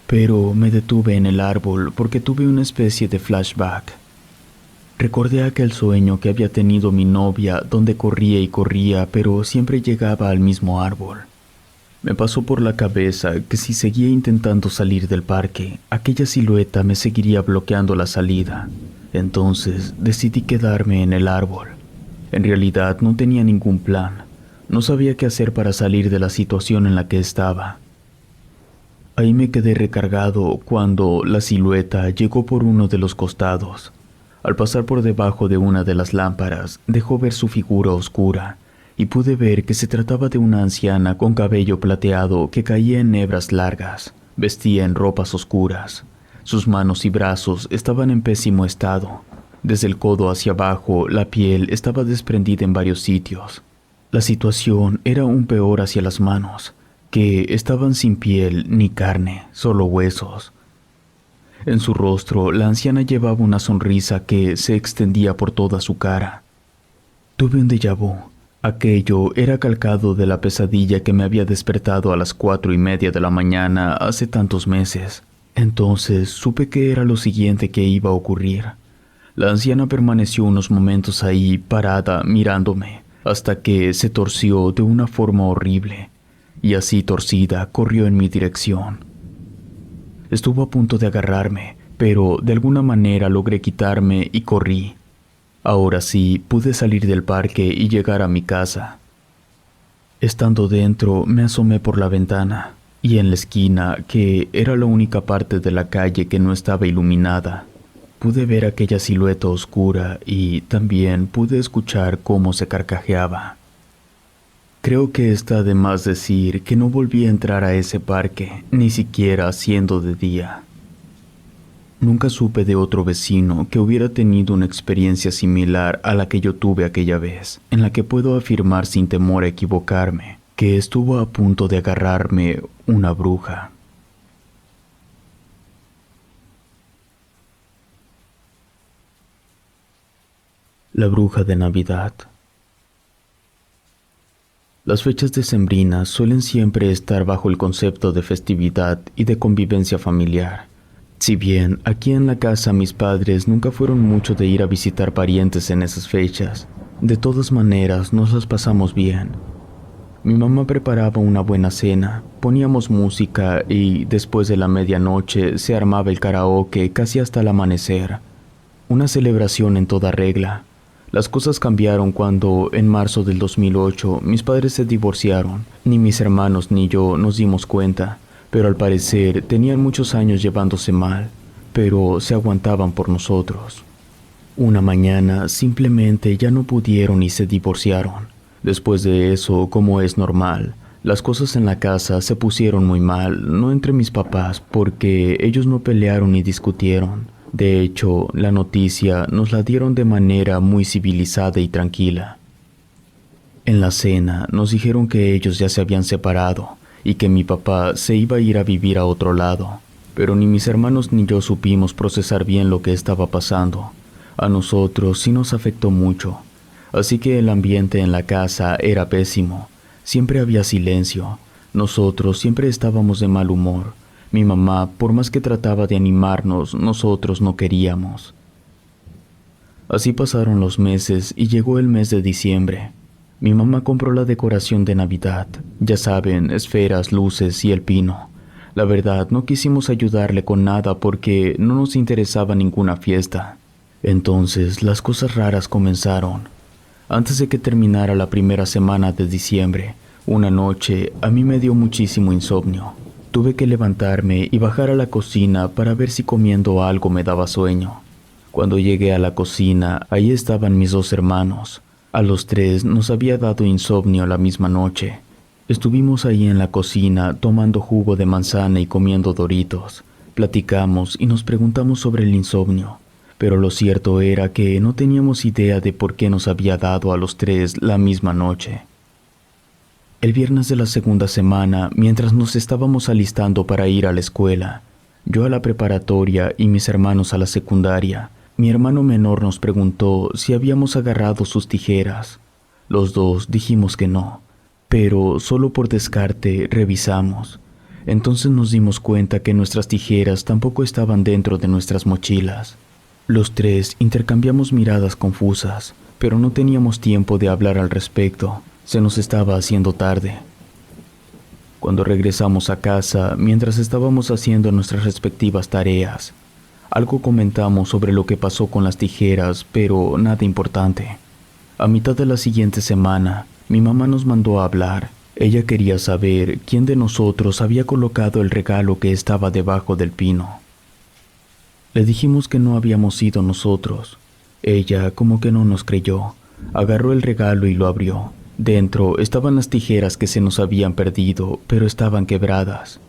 Pero me detuve en el árbol porque tuve una especie de flashback. Recordé aquel sueño que había tenido mi novia donde corría y corría, pero siempre llegaba al mismo árbol. Me pasó por la cabeza que si seguía intentando salir del parque, aquella silueta me seguiría bloqueando la salida. Entonces decidí quedarme en el árbol. En realidad no tenía ningún plan. No sabía qué hacer para salir de la situación en la que estaba. Ahí me quedé recargado cuando la silueta llegó por uno de los costados. Al pasar por debajo de una de las lámparas, dejó ver su figura oscura, y pude ver que se trataba de una anciana con cabello plateado que caía en hebras largas. Vestía en ropas oscuras. Sus manos y brazos estaban en pésimo estado. Desde el codo hacia abajo, la piel estaba desprendida en varios sitios. La situación era aún peor hacia las manos, que estaban sin piel ni carne, solo huesos. En su rostro, la anciana llevaba una sonrisa que se extendía por toda su cara. Tuve un déjà vu. Aquello era calcado de la pesadilla que me había despertado a las 4:30 de la mañana hace tantos meses. Entonces supe que era lo siguiente que iba a ocurrir. La anciana permaneció unos momentos ahí parada mirándome, hasta que se torció de una forma horrible, y así torcida corrió en mi dirección. Estuvo a punto de agarrarme, pero de alguna manera logré quitarme y corrí. Ahora sí pude salir del parque y llegar a mi casa. Estando dentro, me asomé por la ventana, y en la esquina, que era la única parte de la calle que no estaba iluminada, pude ver aquella silueta oscura y también pude escuchar cómo se carcajeaba. Creo que está de más decir que no volví a entrar a ese parque, ni siquiera siendo de día. Nunca supe de otro vecino que hubiera tenido una experiencia similar a la que yo tuve aquella vez, en la que puedo afirmar sin temor a equivocarme que estuvo a punto de agarrarme una bruja. La bruja de Navidad. Las fechas decembrinas suelen siempre estar bajo el concepto de festividad y de convivencia familiar. Si bien aquí en la casa mis padres nunca fueron mucho de ir a visitar parientes en esas fechas, de todas maneras nos las pasamos bien. Mi mamá preparaba una buena cena, poníamos música y después de la medianoche se armaba el karaoke casi hasta el amanecer. Una celebración en toda regla. Las cosas cambiaron cuando, en marzo del 2008, mis padres se divorciaron. Ni mis hermanos ni yo nos dimos cuenta, pero al parecer tenían muchos años llevándose mal, pero se aguantaban por nosotros. Una mañana simplemente ya no pudieron y se divorciaron. Después de eso, como es normal, las cosas en la casa se pusieron muy mal, no entre mis papás, porque ellos no pelearon ni discutieron. De hecho, la noticia nos la dieron de manera muy civilizada y tranquila. En la cena nos dijeron que ellos ya se habían separado y que mi papá se iba a ir a vivir a otro lado, pero ni mis hermanos ni yo supimos procesar bien lo que estaba pasando. A nosotros sí nos afectó mucho, así que el ambiente en la casa era pésimo. Siempre había silencio, nosotros siempre estábamos de mal humor. Mi mamá, por más que trataba de animarnos, nosotros no queríamos. Así pasaron los meses y llegó el mes de diciembre. Mi mamá compró la decoración de Navidad, ya saben, esferas, luces y el pino. La verdad, no quisimos ayudarle con nada porque no nos interesaba ninguna fiesta. Entonces, las cosas raras comenzaron. Antes de que terminara la primera semana de diciembre, una noche a mí me dio muchísimo insomnio. Tuve que levantarme y bajar a la cocina para ver si comiendo algo me daba sueño. Cuando llegué a la cocina, ahí estaban mis dos hermanos. A los tres nos había dado insomnio la misma noche. Estuvimos ahí en la cocina tomando jugo de manzana y comiendo Doritos. Platicamos y nos preguntamos sobre el insomnio, pero lo cierto era que no teníamos idea de por qué nos había dado a los tres la misma noche. El viernes de la segunda semana, mientras nos estábamos alistando para ir a la escuela, yo a la preparatoria y mis hermanos a la secundaria, mi hermano menor nos preguntó si habíamos agarrado sus tijeras. Los dos dijimos que no, pero solo por descarte revisamos. Entonces nos dimos cuenta que nuestras tijeras tampoco estaban dentro de nuestras mochilas. Los tres intercambiamos miradas confusas, pero no teníamos tiempo de hablar al respecto. Se nos estaba haciendo tarde. Cuando regresamos a casa, mientras estábamos haciendo nuestras respectivas tareas, algo comentamos sobre lo que pasó con las tijeras, pero nada importante. A mitad de la siguiente semana, mi mamá nos mandó a hablar. Ella quería saber quién de nosotros había colocado el regalo que estaba debajo del pino. Le dijimos que no habíamos sido nosotros. Ella como que no nos creyó. Agarró el regalo y lo abrió. Dentro estaban las tijeras que se nos habían perdido, pero estaban quebradas.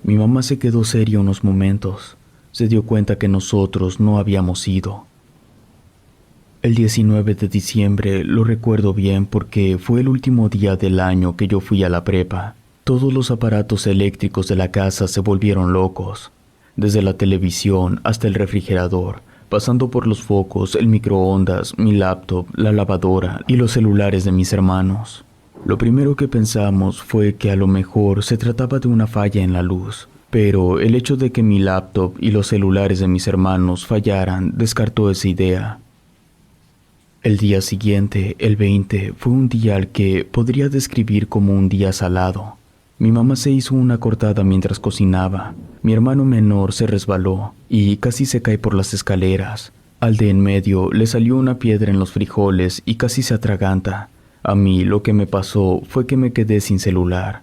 Mi mamá se quedó seria unos momentos. Se dio cuenta que nosotros no habíamos ido. El 19 de diciembre lo recuerdo bien porque fue el último día del año que yo fui a la prepa. Todos los aparatos eléctricos de la casa se volvieron locos, desde la televisión hasta el refrigerador, pasando por los focos, el microondas, mi laptop, la lavadora y los celulares de mis hermanos. Lo primero que pensamos fue que a lo mejor se trataba de una falla en la luz, pero el hecho de que mi laptop y los celulares de mis hermanos fallaran descartó esa idea. El día siguiente, el 20, fue un día al que podría describir como un día salado. Mi mamá se hizo una cortada mientras cocinaba. Mi hermano menor se resbaló y casi se cae por las escaleras. Al de en medio le salió una piedra en los frijoles y casi se atraganta. A mí lo que me pasó fue que me quedé sin celular.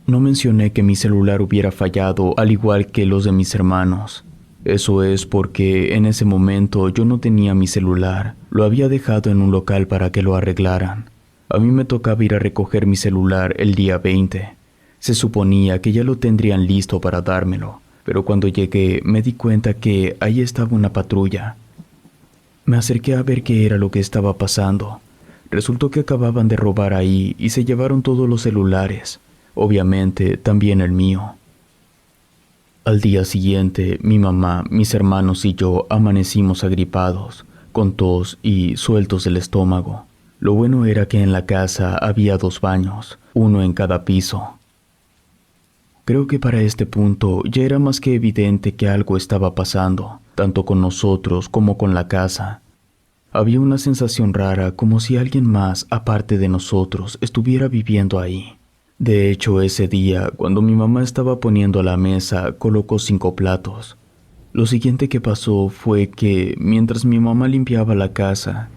No mencioné que mi celular hubiera fallado al igual que los de mis hermanos. Eso es porque en ese momento yo no tenía mi celular. Lo había dejado en un local para que lo arreglaran. A mí me tocaba ir a recoger mi celular el día 20. Se suponía que ya lo tendrían listo para dármelo, pero cuando llegué me di cuenta que ahí estaba una patrulla. Me acerqué a ver qué era lo que estaba pasando. Resultó que acababan de robar ahí y se llevaron todos los celulares, obviamente también el mío. Al día siguiente, mi mamá, mis hermanos y yo amanecimos agripados, con tos y sueltos del estómago. Lo bueno era que en la casa había 2 baños, uno en cada piso. Creo que para este punto ya era más que evidente que algo estaba pasando, tanto con nosotros como con la casa. Había una sensación rara, como si alguien más, aparte de nosotros, estuviera viviendo ahí. De hecho, ese día, cuando mi mamá estaba poniendo a la mesa, colocó 5 platos. Lo siguiente que pasó fue que, mientras mi mamá limpiaba la casa,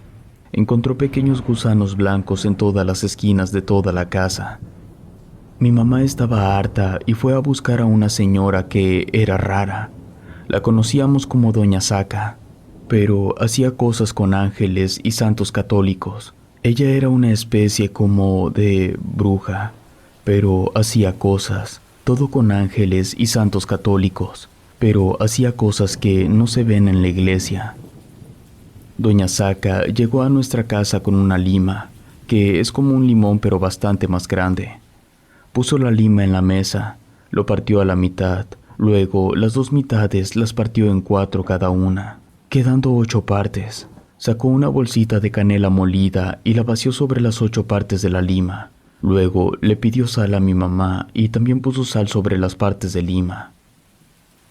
encontró pequeños gusanos blancos en todas las esquinas de toda la casa. Mi mamá estaba harta y fue a buscar a una señora que era rara. La conocíamos como Doña Saca, pero hacía cosas con ángeles y santos católicos. Ella era una especie como de bruja, pero hacía cosas, todo con ángeles y santos católicos, pero hacía cosas que no se ven en la iglesia. Doña Saca llegó a nuestra casa con una lima, que es como un limón pero bastante más grande. Puso la lima en la mesa, lo partió a la mitad, luego las 2 mitades las partió en 4 cada una, quedando 8 partes. Sacó una bolsita de canela molida y la vació sobre las 8 partes de la lima. Luego le pidió sal a mi mamá y también puso sal sobre las partes de lima.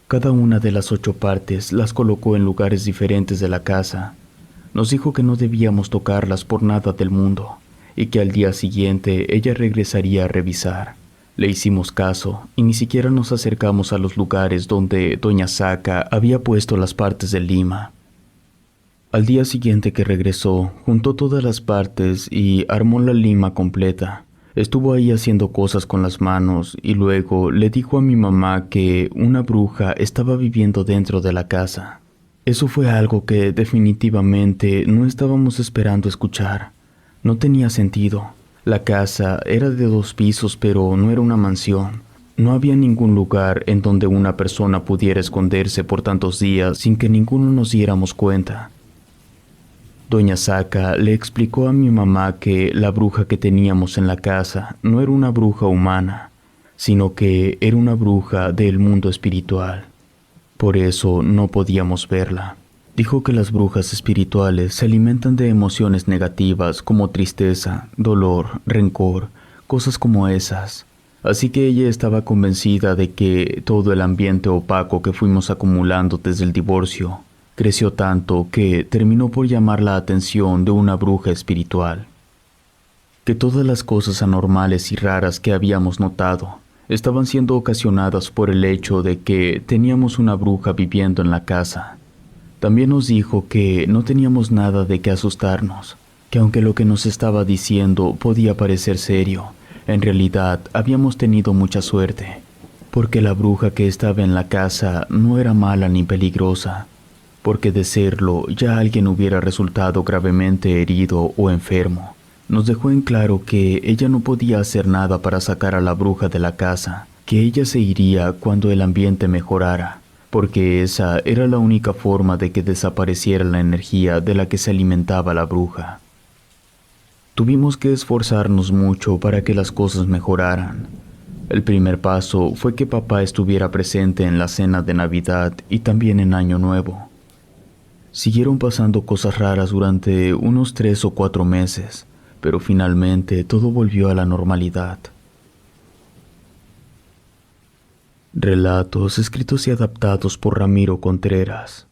Cada una de las 8 partes las colocó en lugares diferentes de la casa. Nos dijo que no debíamos tocarlas por nada del mundo y que al día siguiente ella regresaría a revisar. Le hicimos caso y ni siquiera nos acercamos a los lugares donde Doña Saca había puesto las partes de lima. Al día siguiente que regresó, juntó todas las partes y armó la lima completa. Estuvo ahí haciendo cosas con las manos y luego le dijo a mi mamá que una bruja estaba viviendo dentro de la casa. Eso fue algo que definitivamente no estábamos esperando escuchar. No tenía sentido. La casa era de 2 pisos, pero no era una mansión. No había ningún lugar en donde una persona pudiera esconderse por tantos días sin que ninguno nos diéramos cuenta. Doña Saca le explicó a mi mamá que la bruja que teníamos en la casa no era una bruja humana, sino que era una bruja del mundo espiritual. Por eso no podíamos verla. Dijo que las brujas espirituales se alimentan de emociones negativas como tristeza, dolor, rencor, cosas como esas. Así que ella estaba convencida de que todo el ambiente opaco que fuimos acumulando desde el divorcio creció tanto que terminó por llamar la atención de una bruja espiritual. Que todas las cosas anormales y raras que habíamos notado estaban siendo ocasionadas por el hecho de que teníamos una bruja viviendo en la casa. También nos dijo que no teníamos nada de qué asustarnos, que aunque lo que nos estaba diciendo podía parecer serio, en realidad habíamos tenido mucha suerte, porque la bruja que estaba en la casa no era mala ni peligrosa. porque de serlo ya alguien hubiera resultado gravemente herido o enfermo. Nos dejó en claro que ella no podía hacer nada para sacar a la bruja de la casa, que ella se iría cuando el ambiente mejorara, porque esa era la única forma de que desapareciera la energía de la que se alimentaba la bruja. Tuvimos que esforzarnos mucho para que las cosas mejoraran. El primer paso fue que papá estuviera presente en la cena de Navidad y también en Año Nuevo. Siguieron pasando cosas raras durante unos 3 o 4 meses, pero finalmente todo volvió a la normalidad. Relatos escritos y adaptados por Ramiro Contreras.